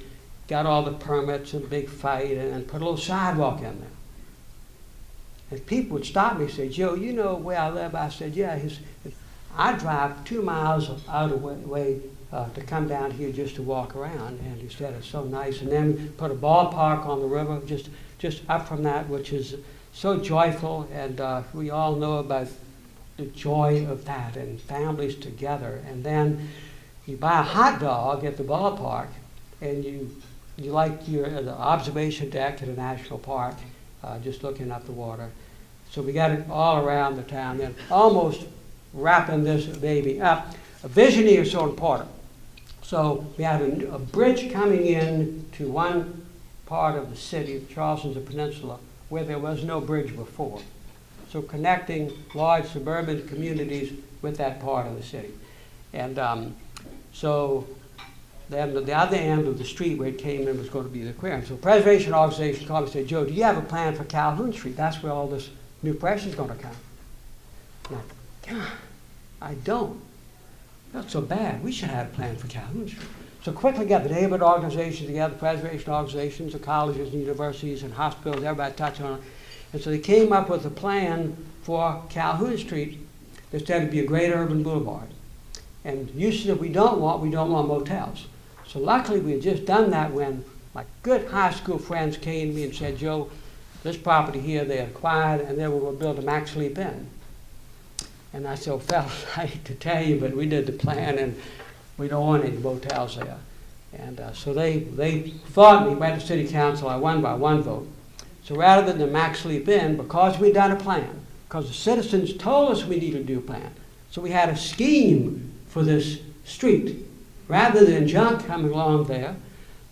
got all the permits and a big fight and put a little sidewalk in there. And people would stop me and say, Joe, you know where I live? I said, yeah. I drive 2 miles out of the way to come down here just to walk around. And he said, it's so nice. And then we put a ballpark on the river just up from that, which is so joyful. And we all know about the joy of that and families together. And then you buy a hot dog at the ballpark, and you like the observation deck at a national park, just looking up the water. So we got it all around the town. Then almost wrapping this baby up. A vision here is so important. So we had a bridge coming in to one part of the city, Charleston's a peninsula, where there was no bridge before. So connecting large suburban communities with that part of the city. And so then the other end of the street where it came in was going to be the aquarium. So the preservation organization called me and said, Joe, do you have a plan for Calhoun Street? That's where all this new pressure is going to come. And God, I don't. That's so bad. We should have a plan for Calhoun Street. So quickly got the neighborhood organizations together, preservation organizations, the colleges and universities and hospitals, everybody touched on it. And so they came up with a plan for Calhoun Street that's going to be a great urban boulevard. And uses that we don't want motels. So luckily we had just done that when my good high school friends came to me and said, Joe, this property here they acquired and they were going to build a Max Sleep Inn. And I said, well, fellas, I hate to tell you, but we did the plan and we don't want any motels there. And so they fought me, went to city council, I won by 1 vote. So rather than the Max Sleep Inn, because we'd done a plan, because the citizens told us we needed to do a plan, so we had a scheme for this street. Rather than junk coming along there,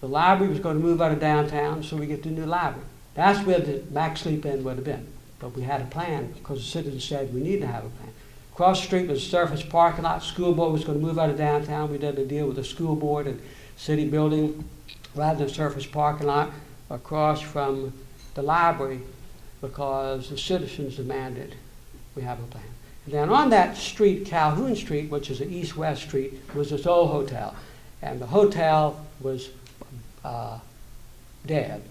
the library was going to move out of downtown, so we get the new library. That's where the Max Sleep Inn would have been. But we had a plan because the citizens said we need to have a plan. Across the street was a surface parking lot. School board was going to move out of downtown. We did a deal with the school board and city building rather than surface parking lot across from the library because the citizens demanded we have a plan. And then on that street, Calhoun Street, which is an east-west street, was this old hotel. And the hotel was dead.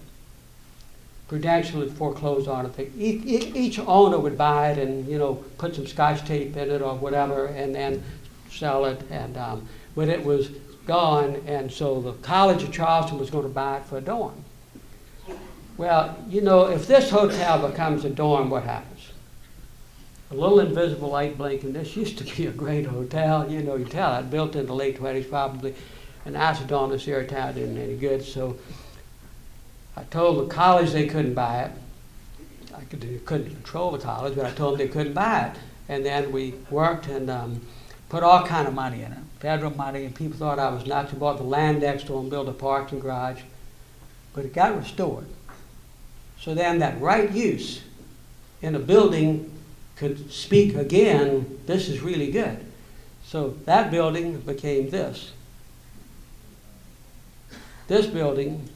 Prudential had foreclosed on it. Each owner would buy it and, you know, put some scotch tape in it or whatever and then sell it. And when it was gone, and so the College of Charleston was going to buy it for a dorm. Well, you know, if this hotel becomes a dorm, what happens? A little invisible light blinking. This used to be a great hotel. You know, you tell it built in the late 20s probably. And acetone this here town didn't any good. So I told the college they couldn't buy it. I couldn't control the college, but I told them they couldn't buy it. And then we worked and put all kind of money in it, federal money, and people thought I was nuts. We bought the land next door and built a parking garage. But it got restored. So then that right use in a building could speak again, this is really good. So that building became this. This building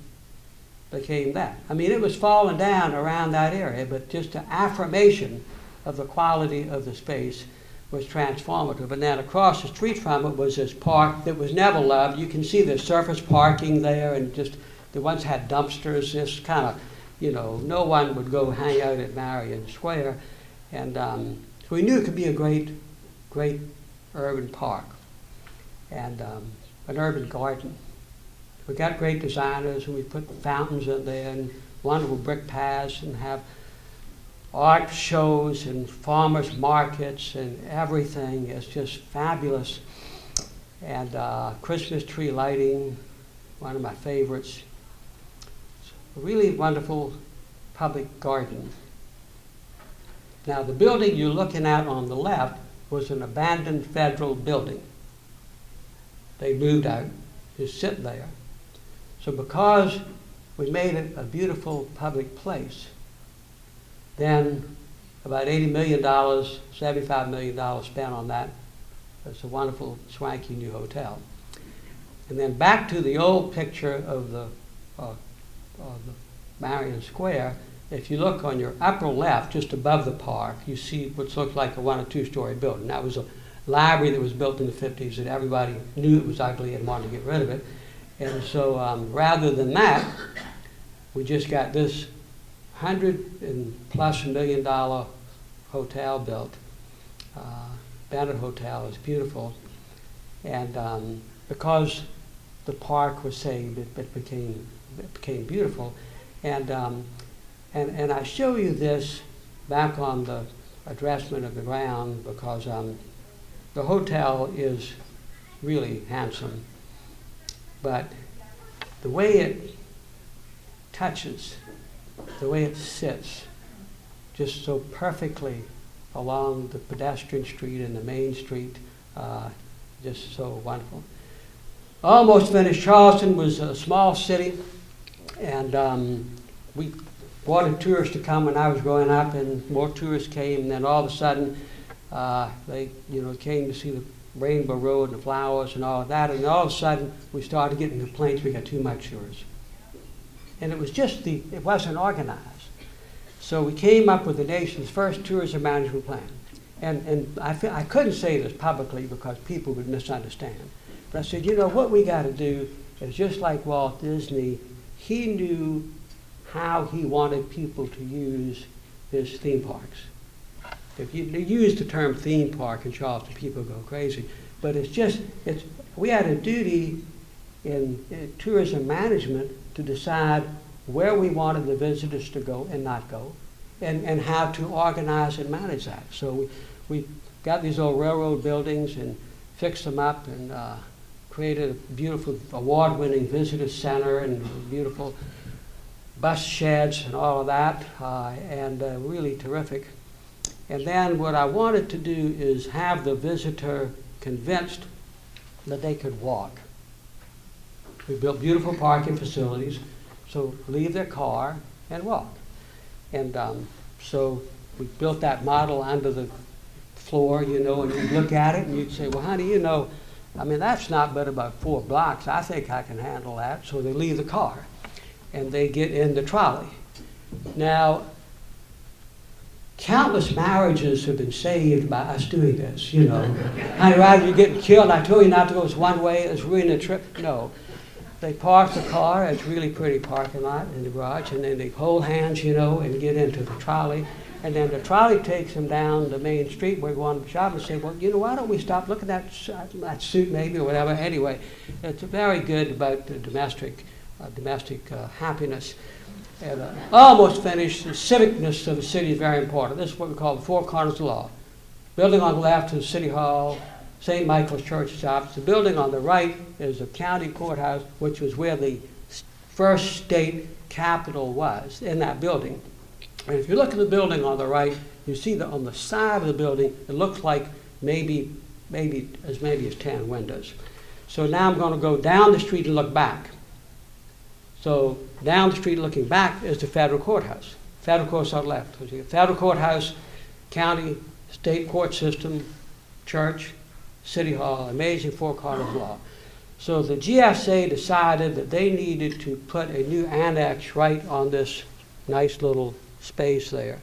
became that. I mean, it was falling down around that area, but just the affirmation of the quality of the space was transformative. And then across the street from it was this park that was never loved. You can see the surface parking there, and just the ones had dumpsters, this kind of, you know, no one would go hang out at Marion Square. And so we knew it could be a great urban park and an urban garden. We got great designers, and we put fountains in there and wonderful brick paths and have art shows and farmers markets and everything. It's just fabulous. And Christmas tree lighting, one of my favorites. It's a really wonderful public garden. Now the building you're looking at on the left was an abandoned federal building. They moved out, just sitting there. So because we made it a beautiful public place, then about $80 million, $75 million spent on that. It's a wonderful, swanky new hotel. And then back to the old picture of the Marion Square. If you look on your upper left, just above the park, you see what looks like a 1 or 2 story building. That was a library that was built in the 50s that everybody knew it was ugly and wanted to get rid of it. And so rather than that, we just got this $100+ million hotel built. Bennett Hotel is beautiful. And because the park was saved, it became beautiful. And I show you this back on the addressment of the ground because the hotel is really handsome. But the way it touches, the way it sits, just so perfectly along the pedestrian street and the main street, just so wonderful. Almost finished. Charleston was a small city, and we wanted tourists to come when I was growing up, and more tourists came, and then all of a sudden they came to see the Rainbow Road and the flowers and all of that, and all of a sudden we started getting complaints we got too much tourists. And it was just it wasn't organized. So we came up with the nation's first tourism management plan. And I couldn't say this publicly because people would misunderstand. But I said, you know, what we got to do is just like Walt Disney, he knew how he wanted people to use his theme parks. If you use the term theme park in Charleston, people go crazy. But we had a duty in tourism management to decide where we wanted the visitors to go and not go, and how to organize and manage that. So we got these old railroad buildings and fixed them up and created a beautiful award-winning visitor center and beautiful bus sheds and all of that, and really terrific. And then what I wanted to do is have the visitor convinced that they could walk. We built beautiful parking facilities, so leave their car and walk. And so we built that model under the floor, you know, and you'd look at it and you'd say, well, honey, you know, I mean, that's not but about 4 blocks. I think I can handle that. So they leave the car and they get in the trolley. Now, countless marriages have been saved by us doing this, you know. Honey, rather you getting killed, I told you not to go this one way, it's ruining the trip. No. They park the car, it's a really pretty parking lot in the garage, and then they hold hands, you know, and get into the trolley. And then the trolley takes them down the main street where we want to shop and say, well, you know, why don't we stop, look at that suit maybe or whatever. Anyway, it's very good about the domestic happiness. And almost finished. The civicness of the city is very important. This is what we call the 4 corners of the law. Building on the left is City Hall, St. Michael's Church stops. The building on the right is the county courthouse, which was where the first state capitol was, in that building. And if you look at the building on the right, you see that on the side of the building, it looks like maybe as 10 windows. So now I'm going to go down the street and look back. So down the street looking back is the federal courthouse. Federal courthouse on the left. Federal courthouse, county, state court system, church, City Hall, amazing 4 corners of law. So the GSA decided that they needed to put a new annex right on this nice little space there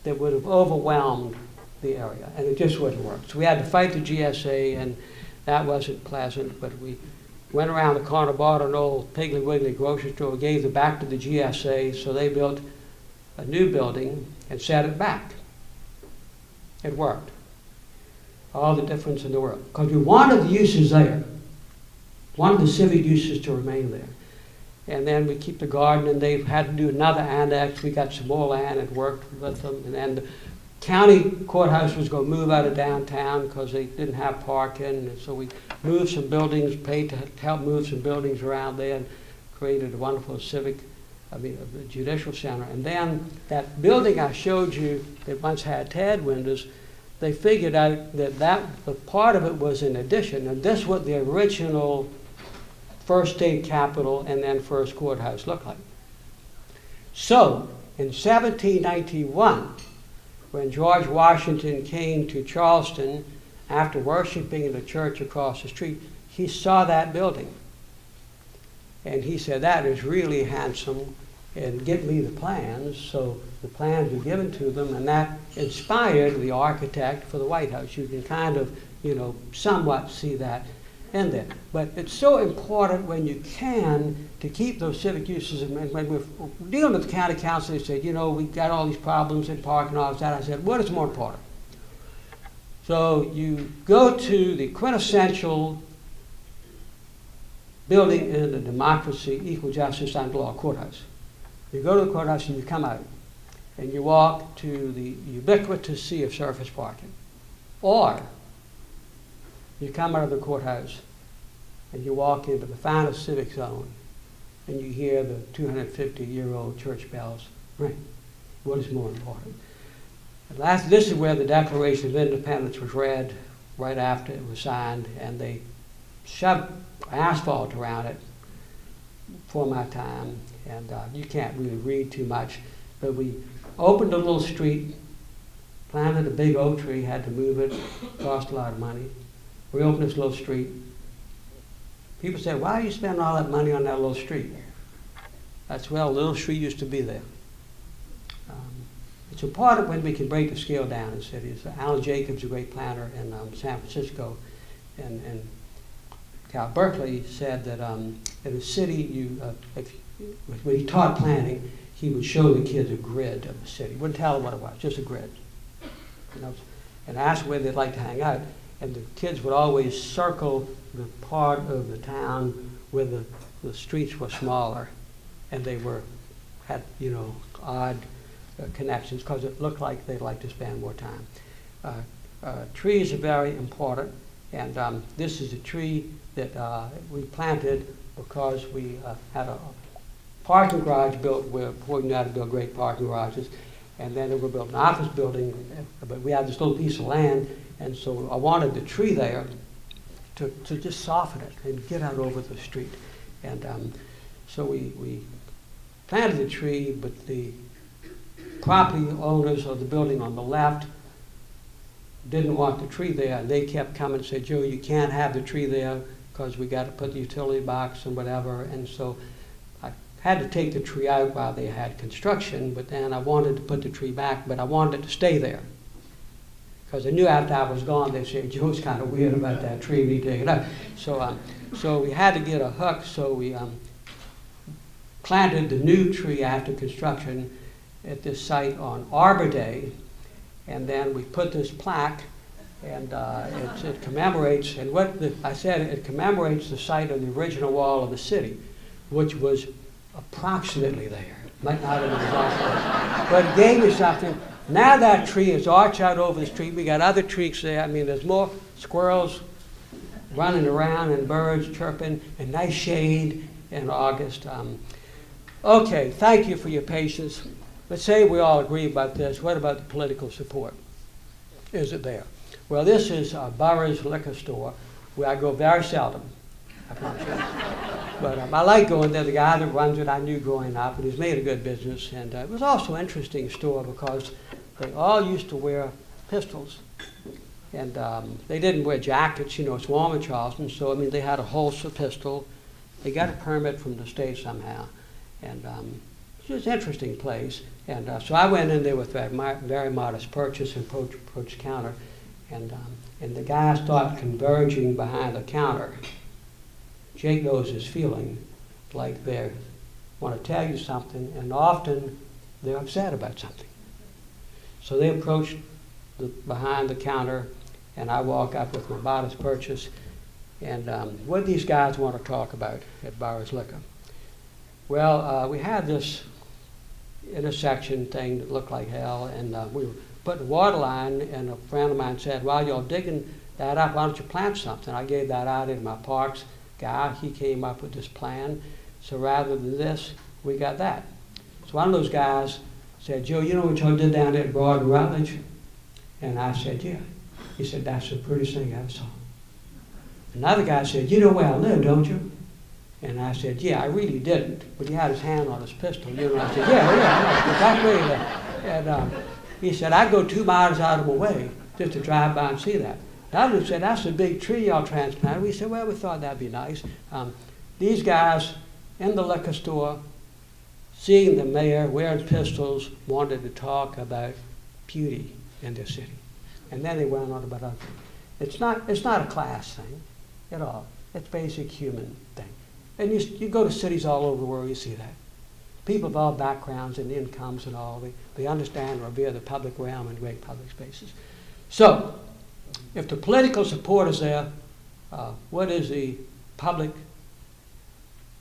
that would have overwhelmed the area, and it just wouldn't work. So we had to fight the GSA, and that wasn't pleasant, but we went around the corner, bought an old Piggly Wiggly grocery store, gave it back to the GSA, so they built a new building and set it back. It worked. All the difference in the world. Because we wanted the uses there. Wanted the civic uses to remain there. And then we keep the garden, and they've had to do another annex. We got some more land and worked with them. And then the county courthouse was going to move out of downtown because they didn't have parking. And so we moved some buildings, paid to help move some buildings around there, and created a wonderful judicial center. And then that building I showed you that once had TAD windows, they figured out that the part of it was an addition, and this was the original first state capitol and then first courthouse looked like. So in 1791, when George Washington came to Charleston after worshiping in the church across the street, he saw that building. And he said, that is really handsome, and give me the plans. So the plans were given to them, and that inspired the architect for the White House. You can kind of, somewhat see that in there. But it's so important when you can to keep those civic uses. And when we're dealing with the county council, they said, we got all these problems in parking and all that. I said, what is more important? So you go to the quintessential building in the democracy, equal justice, and law courthouse. You go to the courthouse and you come out and you walk to the ubiquitous sea of surface parking. Or you come out of the courthouse and you walk into the final civic zone and you hear the 250-year-old church bells ring. What is more important? This is where the Declaration of Independence was read right after it was signed, and they shoved asphalt around it for my time, and you can't really read too much, but we opened a little street, planted a big oak tree, had to move it, cost a lot of money. we opened this little street. People say, why are you spending all that money on that little street? That's, well, a little street used to be there. It's important when we can break the scale down in cities. Alan Jacobs, a great planner in San Francisco, and Cal Berkeley said that in a city, when he taught planning, he would show the kids a grid of the city. Wouldn't tell them what it was, just a grid. You know, and ask where they'd like to hang out. And the kids would always circle the part of the town where the streets were smaller, and they had odd connections, because it looked like they'd like to spend more time. Trees are very important, and this is a tree that we planted because we had a parking garage built before we knew how to build great parking garages, and then we built an office building, but we had this little piece of land, and so I wanted the tree there to just soften it and get out over the street. And so we planted the tree, but the property owners of the building on the left didn't want the tree there, and they kept coming and said, Joe, you can't have the tree there because we got to put the utility box and whatever. And so I had to take the tree out while they had construction, but then I wanted to put the tree back, but I wanted it to stay there. Because I knew after I was gone, they said, Joe's kind of weird about that tree, we need to take it out. So we had to get a hook, so we planted the new tree after construction at this site on Arbor Day, and then we put this plaque, and it commemorates, and it commemorates the site of the original wall of the city, which was approximately there. Might not have been exactly, but it gave me something. Now that tree is arched out over the street. We got other trees there. I mean, there's more squirrels running around and birds chirping, and nice shade in August. Okay, thank you for your patience. Let's say we all agree about this. What about the political support? Is it there? Well, this is Burroughs Liquor Store, where I go very seldom, I promise you. But I like going there. The guy that runs it I knew growing up, and he's made a good business. And it was also an interesting store because they all used to wear pistols. And they didn't wear jackets. It's warm in Charleston, so I mean they had a holster pistol. They got a permit from the state somehow. And it was an interesting place. And so I went in there with a very modest purchase and approached the counter. And the guys start converging behind the counter. Jake knows his feeling, like they want to tell you something, and often they're upset about something. So they approach behind the counter, and I walk up with my modest purchase. And what these guys want to talk about at Burroughs Liquor? Well, we had this intersection thing that looked like hell, and we were putting a water line, and a friend of mine said, while you're digging that up, why don't you plant something? I gave that out in my parks guy. He came up with this plan. So rather than this, we got that. So one of those guys said, Joe, you know what y'all did down there at Broad and Rutledge? And I said, yeah. He said, that's the prettiest thing I ever saw. Another guy said, you know where I live, don't you? And I said, yeah, I really didn't. But he had his hand on his pistol. I said, yeah, exactly. And he said, I'd go 2 miles out of my way just to drive by and see that. The other said, that's a big tree y'all transplanted. We said, well, we thought that'd be nice. These guys in the liquor store, seeing the mayor wearing pistols, wanted to talk about beauty in their city. And then they went on about other things. It's not a class thing at all. It's basic human thing. And you go to cities all over the world, you see that. People of all backgrounds and incomes and all, they understand and revere the public realm and great public spaces. So, if the political support is there, what is the public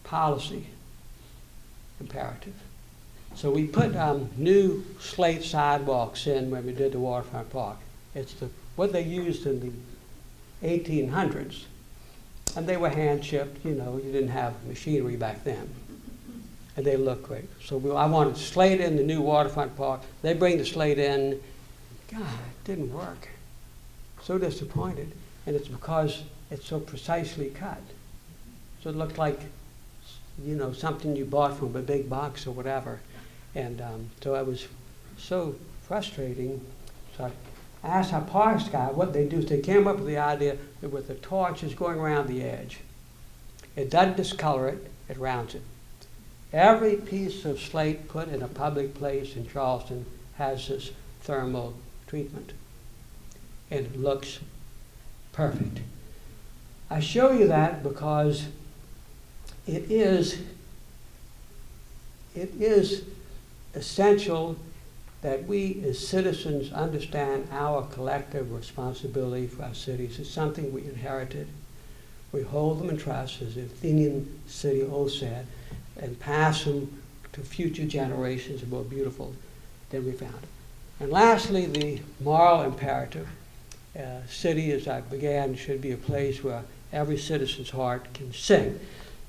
policy imperative? So we put new slate sidewalks in when we did the waterfront park. It's what they used in the 1800s. And they were hand chipped, you didn't have machinery back then. And they look great. So I wanted slate in the new waterfront park. They bring the slate in. God, it didn't work. So disappointed. And it's because it's so precisely cut. So it looked like, something you bought from a big box or whatever. And so it was so frustrating. So I I asked our parks guy what they do. They came up with the idea that with the torch is going around the edge. It doesn't discolor it, it rounds it. Every piece of slate put in a public place in Charleston has this thermal treatment, and it looks perfect. I show you that because it is essential that we as citizens understand our collective responsibility for our cities. It's something we inherited. We hold them in trust, as the Athenian city oath said, and pass them to future generations more beautiful than we found it. And lastly, the moral imperative. City, as I began, should be a place where every citizen's heart can sing.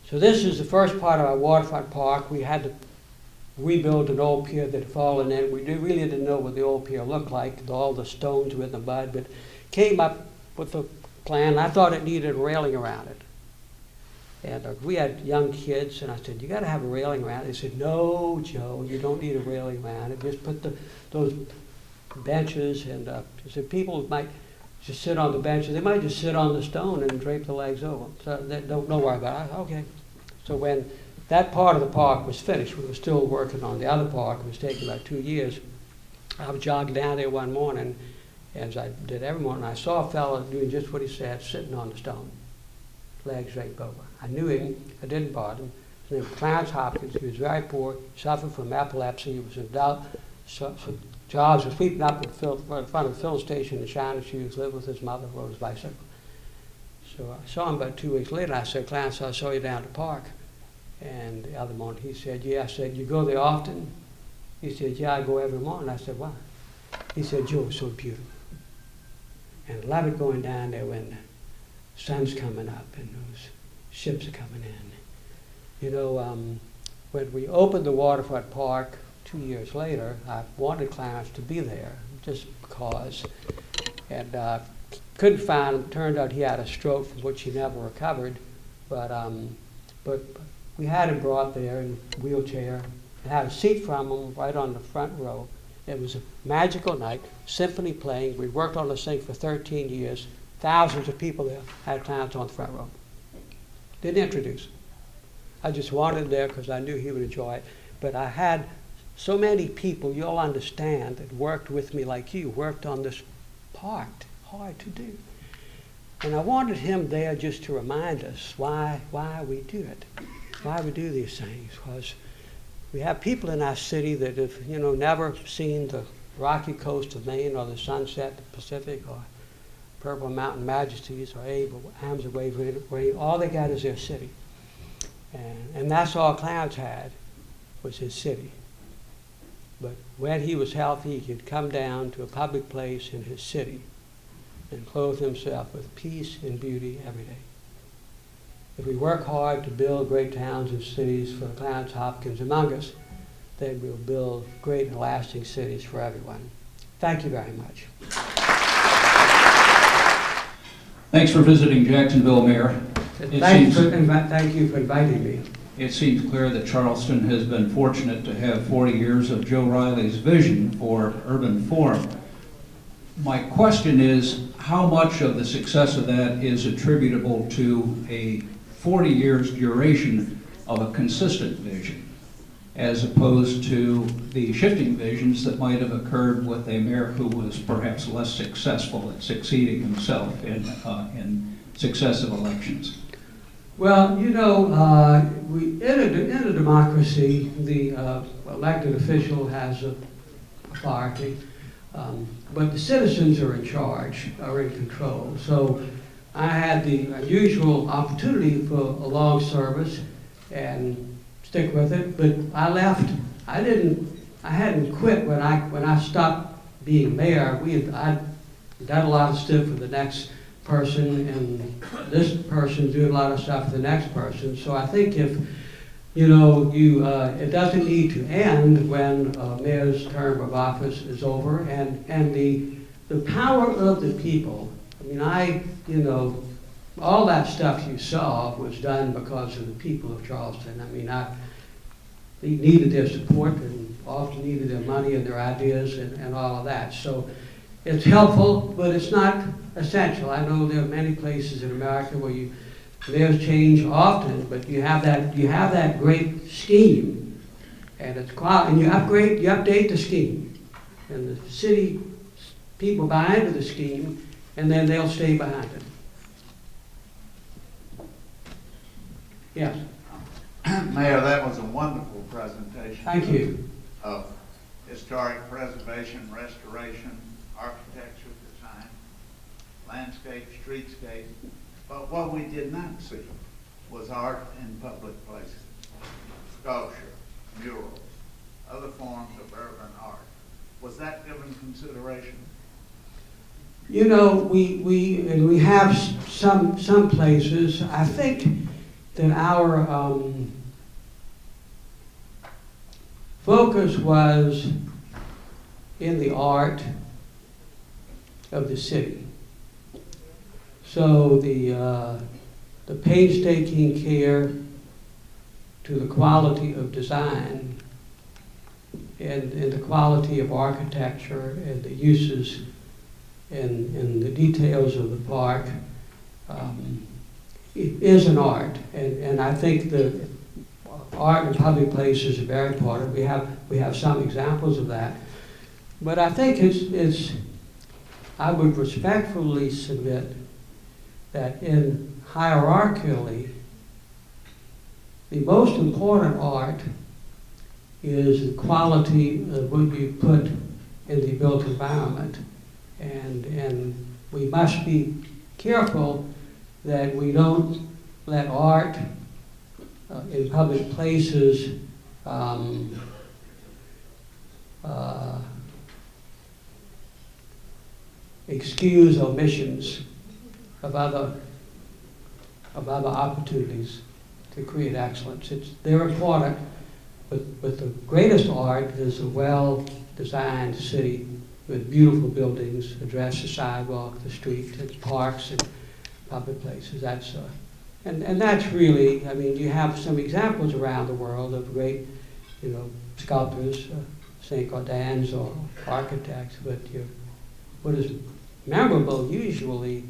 So this is the first part of our waterfront park. We had to rebuild an old pier that had fallen in. We really didn't know what the old pier looked like. All the stones were in the mud, but came up with a plan. I thought it needed a railing around it. And we had young kids, and I said, you got to have a railing around it. They said, no, Joe, you don't need a railing around it. Just put those benches, and I said, people might just sit on the benches. They might just sit on the stone and drape the legs over. So don't worry about it. Okay. So when that part of the park was finished, we were still working on the other park. It was taking about 2 years. I was jogging down there one morning, as I did every morning. I saw a fellow doing just what he said, sitting on the stone, legs draped over. I knew him. I didn't bother him. His name was Clarence Hopkins. He was very poor, suffered from epilepsy. He was an adult. So jobs was sweeping up in front of the filling station in China. Shoes, lived with his mother, rode his bicycle. So I saw him about 2 weeks later. I said, Clarence, I saw you down at the park. And the other morning he said, yeah. I said, you go there often? He said, yeah, I go every morning. I said, why? He said, Joe, it's so beautiful. And I love it going down there when the sun's coming up and those ships are coming in. You know, when we opened the waterfront park 2 years later, I wanted Clarence to be there just because. And couldn't find him. Turned out he had a stroke from which he never recovered. But we had him brought there in a wheelchair and had a seat from him right on the front row. It was a magical night, symphony playing. We'd worked on this thing for 13 years. Thousands of people there had Clarence on the front row. Didn't introduce him. I just wanted him there because I knew he would enjoy it. But I had so many people, you'll understand, that worked with me like you, worked on this park. Hard to do. And I wanted him there just to remind us why we do it, why we do these things. Because we have people in our city that have, never seen the rocky coast of Maine or the sunset, the Pacific, or Purple Mountain Majesties or Amazon Wave Rain. All they got is their city. And that's all Clarence had, was his city. But when he was healthy, he could come down to a public place in his city and clothe himself with peace and beauty every day. If we work hard to build great towns and cities for Clarence Hopkins among us, then we'll build great and lasting cities for everyone. Thank you very much. Thanks for visiting Jacksonville, Mayor. Thank you for inviting me. It seems clear that Charleston has been fortunate to have 40 years of Joe Riley's vision for urban form. My question is, how much of the success of that is attributable to a 40 years duration of a consistent vision, as opposed to the shifting visions that might have occurred with a mayor who was perhaps less successful at succeeding himself in successive elections? Well, in a democracy, the elected official has authority, but the citizens are in charge, are in control. So I had the unusual opportunity for a long service and stick with it, but I left. I hadn't quit when I stopped being mayor. I'd done a lot of stuff for the next person, and this person doing a lot of stuff for the next person. So I think if it doesn't need to end when a mayor's term of office is over, and the power of the people. I mean, all that stuff you saw was done because of the people of Charleston. They needed their support and often needed their money and their ideas and all of that. So it's helpful, but it's not essential. I know there are many places in America where mayors change often, but you have that great scheme, and it's and you update the scheme, and the city people buy into the scheme, and then they'll stay behind it. Yes. Mayor, that was a wonderful presentation. Thank you. Of historic preservation, restoration, architecture, design, landscape, streetscape. But what we did not see was art in public places, sculpture, murals, other forms of urban art. Was that given consideration? You know, we have some places. I think that our focus was in the art of the city. So the painstaking care to the quality of design and the quality of architecture and the uses and the details of the park is an art. And I think the art in public places is very important. We have some examples of that. But I think I would respectfully submit that hierarchically, the most important art is the quality of what you put in the built environment. And we must be careful that we don't let art in public places excuse omissions of other opportunities to create excellence. They're important, but the greatest art is a well-designed city with beautiful buildings, address the sidewalk, the street, and parks, and public places. And that's really, I mean, you have some examples around the world of great, sculptors, St. Gaudens or architects, but what is memorable usually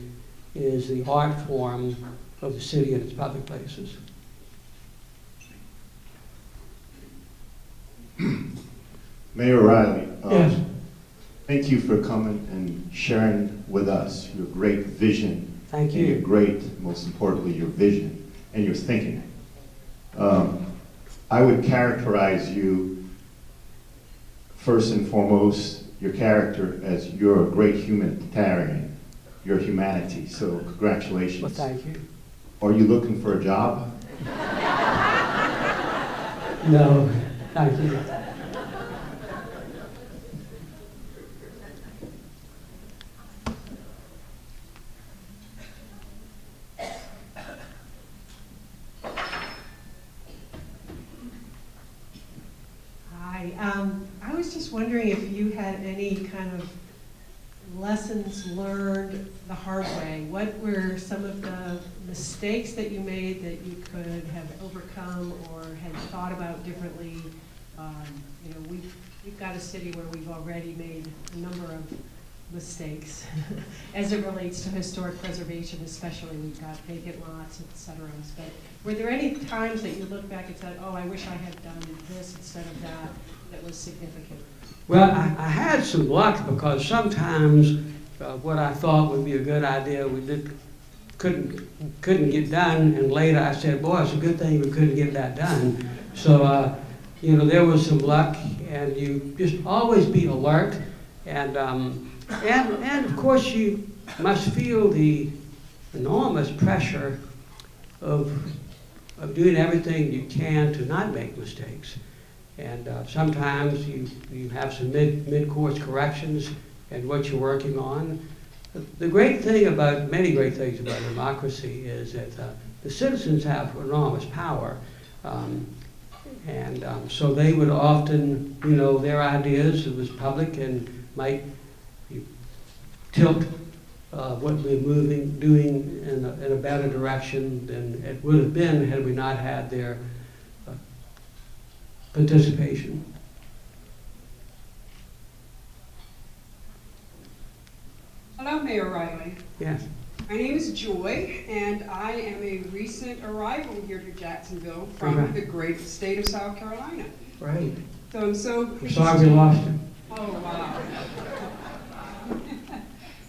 is the art form of the city and its public places. Mayor Riley, Yes. thank you for coming and sharing with us your great vision. Thank And your you. great, most importantly, your vision and your thinking. I would characterize you, first and foremost, your character as you're a great humanitarian, your humanity, so congratulations. Well, thank you. Are you looking for a job? No, thank you. I was just wondering if you had any kind of lessons learned the hard way. What were some of the mistakes that you made that you could have overcome or had thought about differently? We've got a city where we've already made a number of mistakes as it relates to historic preservation, especially. We've got vacant lots, et cetera. But were there any times that you look back and said, oh, I wish I had done this instead of that was significant? Well, I had some luck because sometimes what I thought would be a good idea couldn't get done, and later I said, boy, it's a good thing we couldn't get that done. So, there was some luck, and you just always be alert, and of course you must feel the enormous pressure of doing everything you can to not make mistakes. And sometimes you have some mid-course corrections in what you're working on. The great thing about, many great things about democracy is that the citizens have enormous power. So they would often, their ideas, it was public and might tilt what we're doing in a better direction than it would have been had we not had their participation. Mayor Riley. Yes. My name is Joy, and I am a recent arrival here to Jacksonville from Correct. the great state of South Carolina. Great. So I'm so I'm pleased. sorry we lost you. Oh, wow.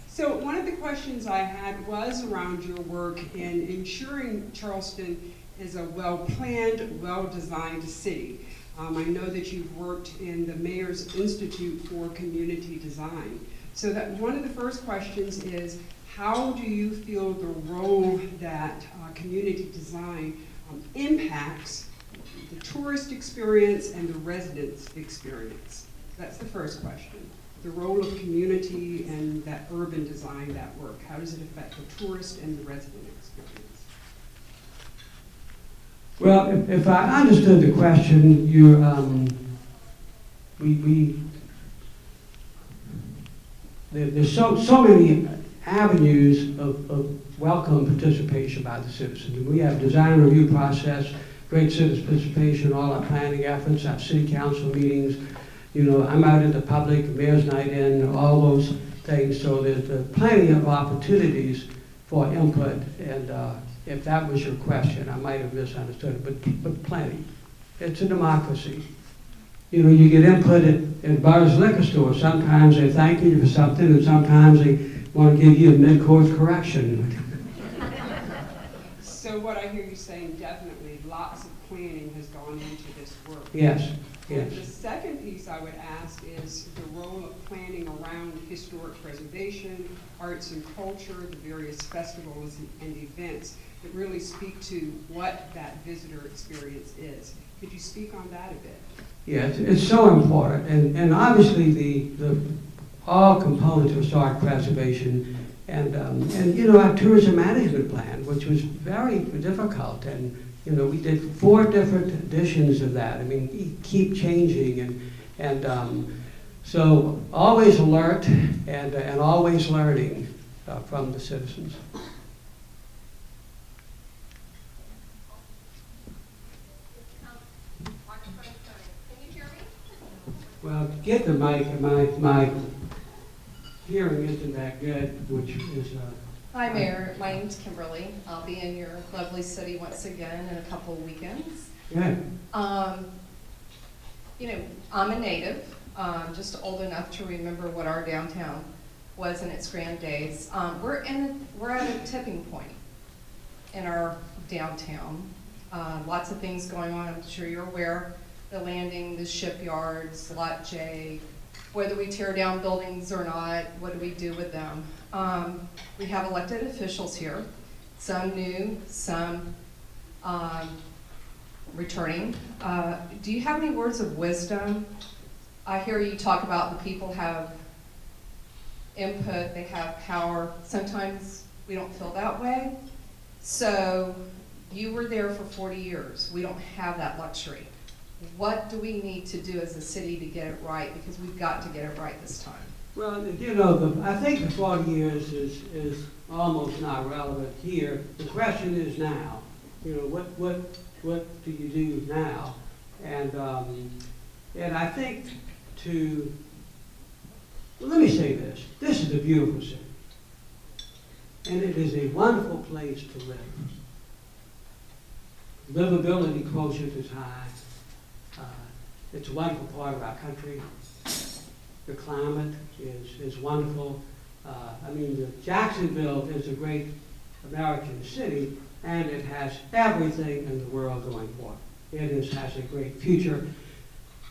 So one of the questions I had was around your work in ensuring Charleston is a well-planned, well-designed city. I know that you've worked in the Mayor's Institute for Community Design. So that one of the first questions is, how do you feel the role that community design impacts the tourist experience and the residents' experience? That's the first question. The role of community and that urban design, that work, how does it affect the tourist and the resident experience? Well, if I understood the question, you, there's so many avenues of welcome participation by the citizens. And we have design review process, great citizen participation, all our planning efforts, our city council meetings. You know, I'm out in the public, mayor's night in, all those things. So there's plenty of opportunities for input. And if that was your question, I might have misunderstood it, but plenty. It's a democracy. You know, you get input at bars, liquor stores. Sometimes they thank you for something, and sometimes they want to give you a mid-course correction. So what I hear you saying, definitely lots of planning has gone into this work. Yes, And yes. the second piece I would ask is the role of planning around historic preservation, arts and culture, the various festivals and events that really speak to what that visitor experience is. Could you speak on that a bit? Yeah, it's so important, and obviously the all components of historic preservation, and you know, our tourism management plan, which was very difficult, and you know, we did 4 different editions of that. I mean, we keep changing, and so always alert and always learning from the citizens. Well, get the mic, my hearing isn't that good, which is, Hi, Mayor. My name's Kimberly. I'll be in your lovely city once again in a couple of weekends. good. You know, I'm a native, just old enough to remember what our downtown was in its grand days. We're at a tipping point in our downtown. Lots of things going on. I'm sure you're aware. The landing, the shipyards, Lot J, whether we tear down buildings or not, what do we do with them? We have elected officials here, some new, some returning. Do you have any words of wisdom? I hear you talk about the people have input, they have power. Sometimes we don't feel that way. So you were there for 40 years. We don't have that luxury. What do we need to do as a city to get it right? Because we've got to get it right this time. Well, you know, I think the 40 years is almost not relevant here. The question is now. You know, what do you do now? And I think well, let me say this. This is a beautiful city. And it is a wonderful place to live. Livability quotient is high. It's a wonderful part of our country. The climate is wonderful. I mean, Jacksonville is a great American city, and it has everything in the world going for it. It has a great future.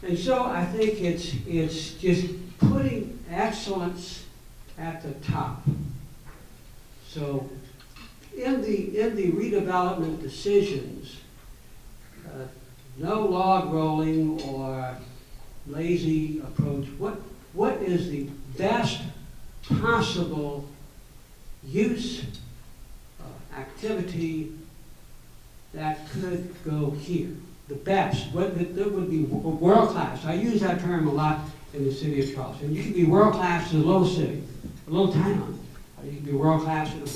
And so I think it's just putting excellence at the top. So in the redevelopment decisions, no log rolling or lazy approach. What is the best possible use, activity that could go here? The best. That would be world class. I use that term a lot in the city of Charleston. You can be world class in a little city, a little town. You can be world class in a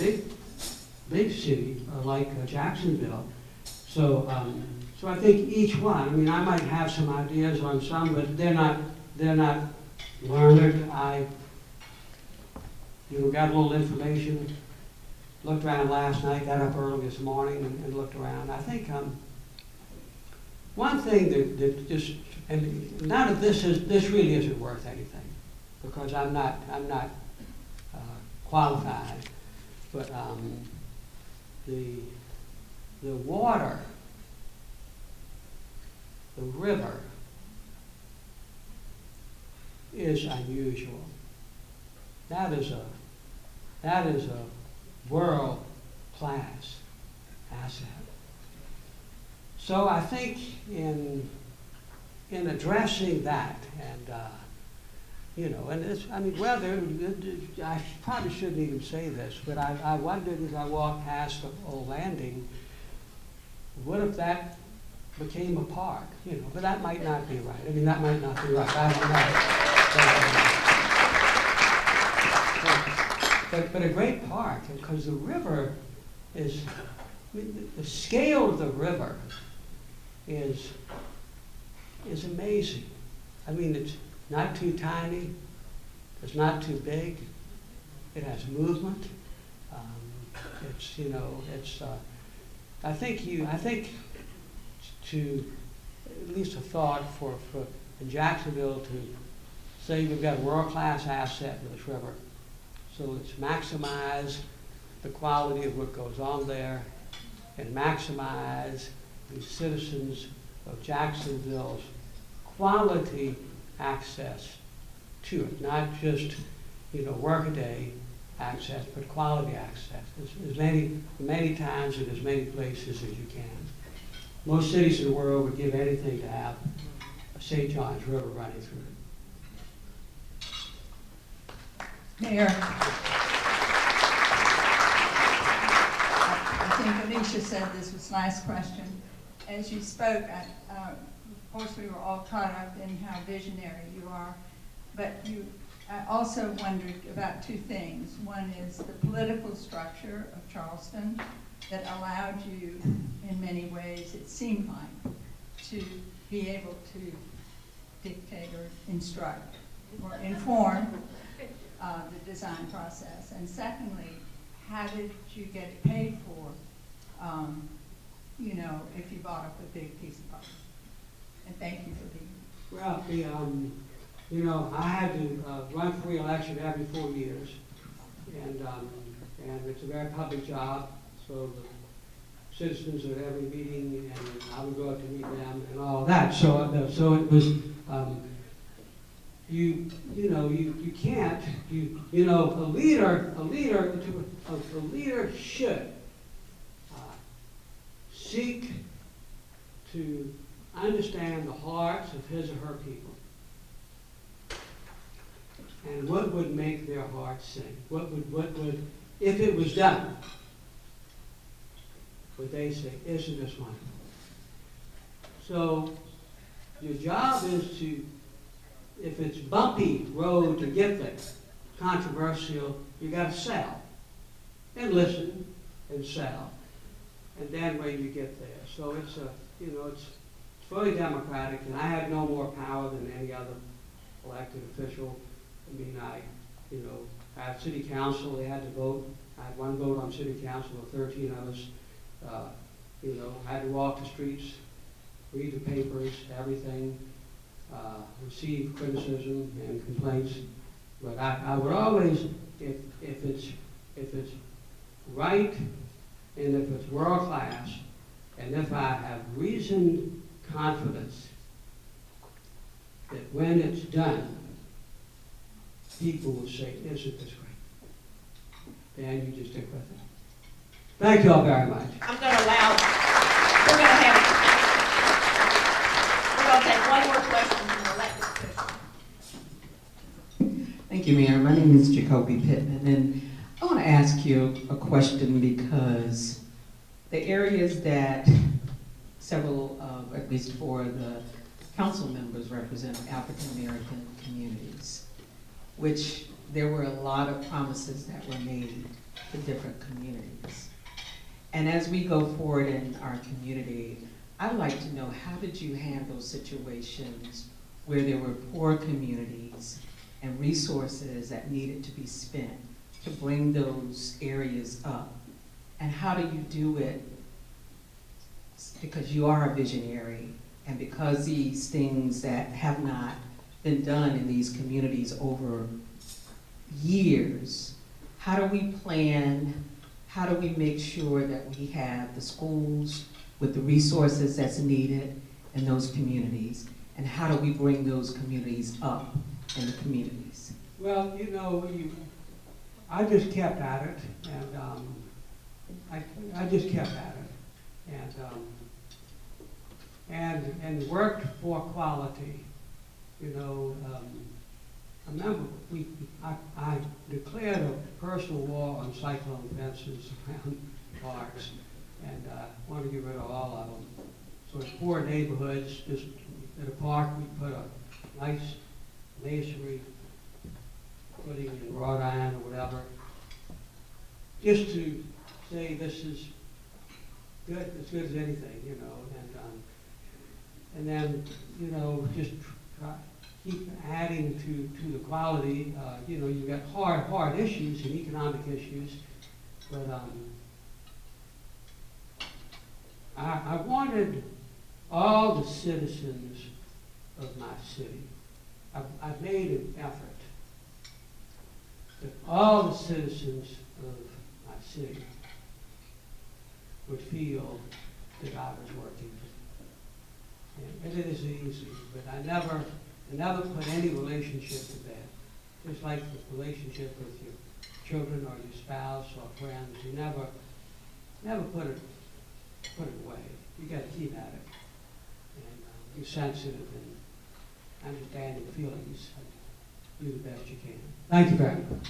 big city like Jacksonville. So I think each one. I mean, I might have some ideas on some, but they're not learned. got a little information, looked around last night, got up early this morning and looked around. I think one thing that just, and none of this really isn't worth anything, because I'm not qualified, but the water, the river, is unusual. That is a world-class asset. So I think in addressing that, and and it's, I mean, well, I probably shouldn't even say this, but I wondered as I walked past the old landing, what if that became a park? But that might not be right. I mean, that might not be right. I don't know. But a great park, because the river is, I mean, the scale of the river is amazing. I mean, it's not too tiny, it's not too big, it has movement. I think to, at least a thought for in Jacksonville to say we've got a world-class asset in this river. So let's maximize the quality of what goes on there and maximize the citizens of Jacksonville's quality access to it, not just, workaday access, but quality access, as many times in as many places as you can. Most cities in the world would give anything to have a St. Johns River running through it. Mayor, I think Alicia said this was a nice question. As you spoke, of course we were all caught up in how visionary you are, but I also wondered about two things. One is the political structure of Charleston that allowed you, in many ways, it seemed like, to be able to dictate or instruct or inform the design process. And secondly, how did you get it paid for, if you bought up a big piece of property? And thank you for being here. Well, I had to run for re-election every 4 years, and it's a very public job, so the citizens at every meeting, and I would go out to meet them and all that. So it was, you can't, a leader should seek to understand the hearts of his or her people. And what would make their hearts sing? What would, if it was done, would they say, isn't this wonderful? So your job is to, if it's bumpy road to get there, controversial, you got to sell and listen and sell, and then when you get there. So it's it's fully democratic, and I had no more power than any other elected official. I mean, at city council, they had to vote. I had one vote on city council of 13 of us. I had to walk the streets, read the papers, everything, receive criticism and complaints. But I would always, if it's right and if it's world class, and if I have reasoned confidence that when it's done, people will say, isn't this great? Then you just stick with it. Thank you all very much. I'm going to allow, we're going to take one more question from the elected official. Thank you, Mayor. My name is Jacoby Pittman, and I want to ask you a question because the areas that several of, at least four of the council members represent African American communities, which there were a lot of promises that were made to different communities. And as we go forward in our community, I'd like to know, how did you handle situations where there were poor communities and resources that needed to be spent to bring those areas up? And how do you do it? Because you are a visionary, and because these things that have not been done in these communities over years, how do we plan, how do we make sure that we have the schools with the resources that's needed in those communities? And how do we bring those communities up in the communities? Well, I just kept at it, and I just kept at it, and worked for quality. I remember I declared a personal war on cyclone fences around parks, and wanted to get rid of all of them. So it's poor neighborhoods, just at a park, we put a nice masonry footing in wrought iron or whatever, just to say this is good, as good as anything, and then, just try, keep adding to the quality. You've got hard issues and economic issues, but I wanted all the citizens of my city. I've made an effort that all the citizens of my city would feel that I was working. And it is easy, but I never put any relationship to that. Just like the relationship with your children or your spouse or friends, you never put it away. You got to keep at it, and be sensitive and understand your feelings. And do the best you can. Thank you very much.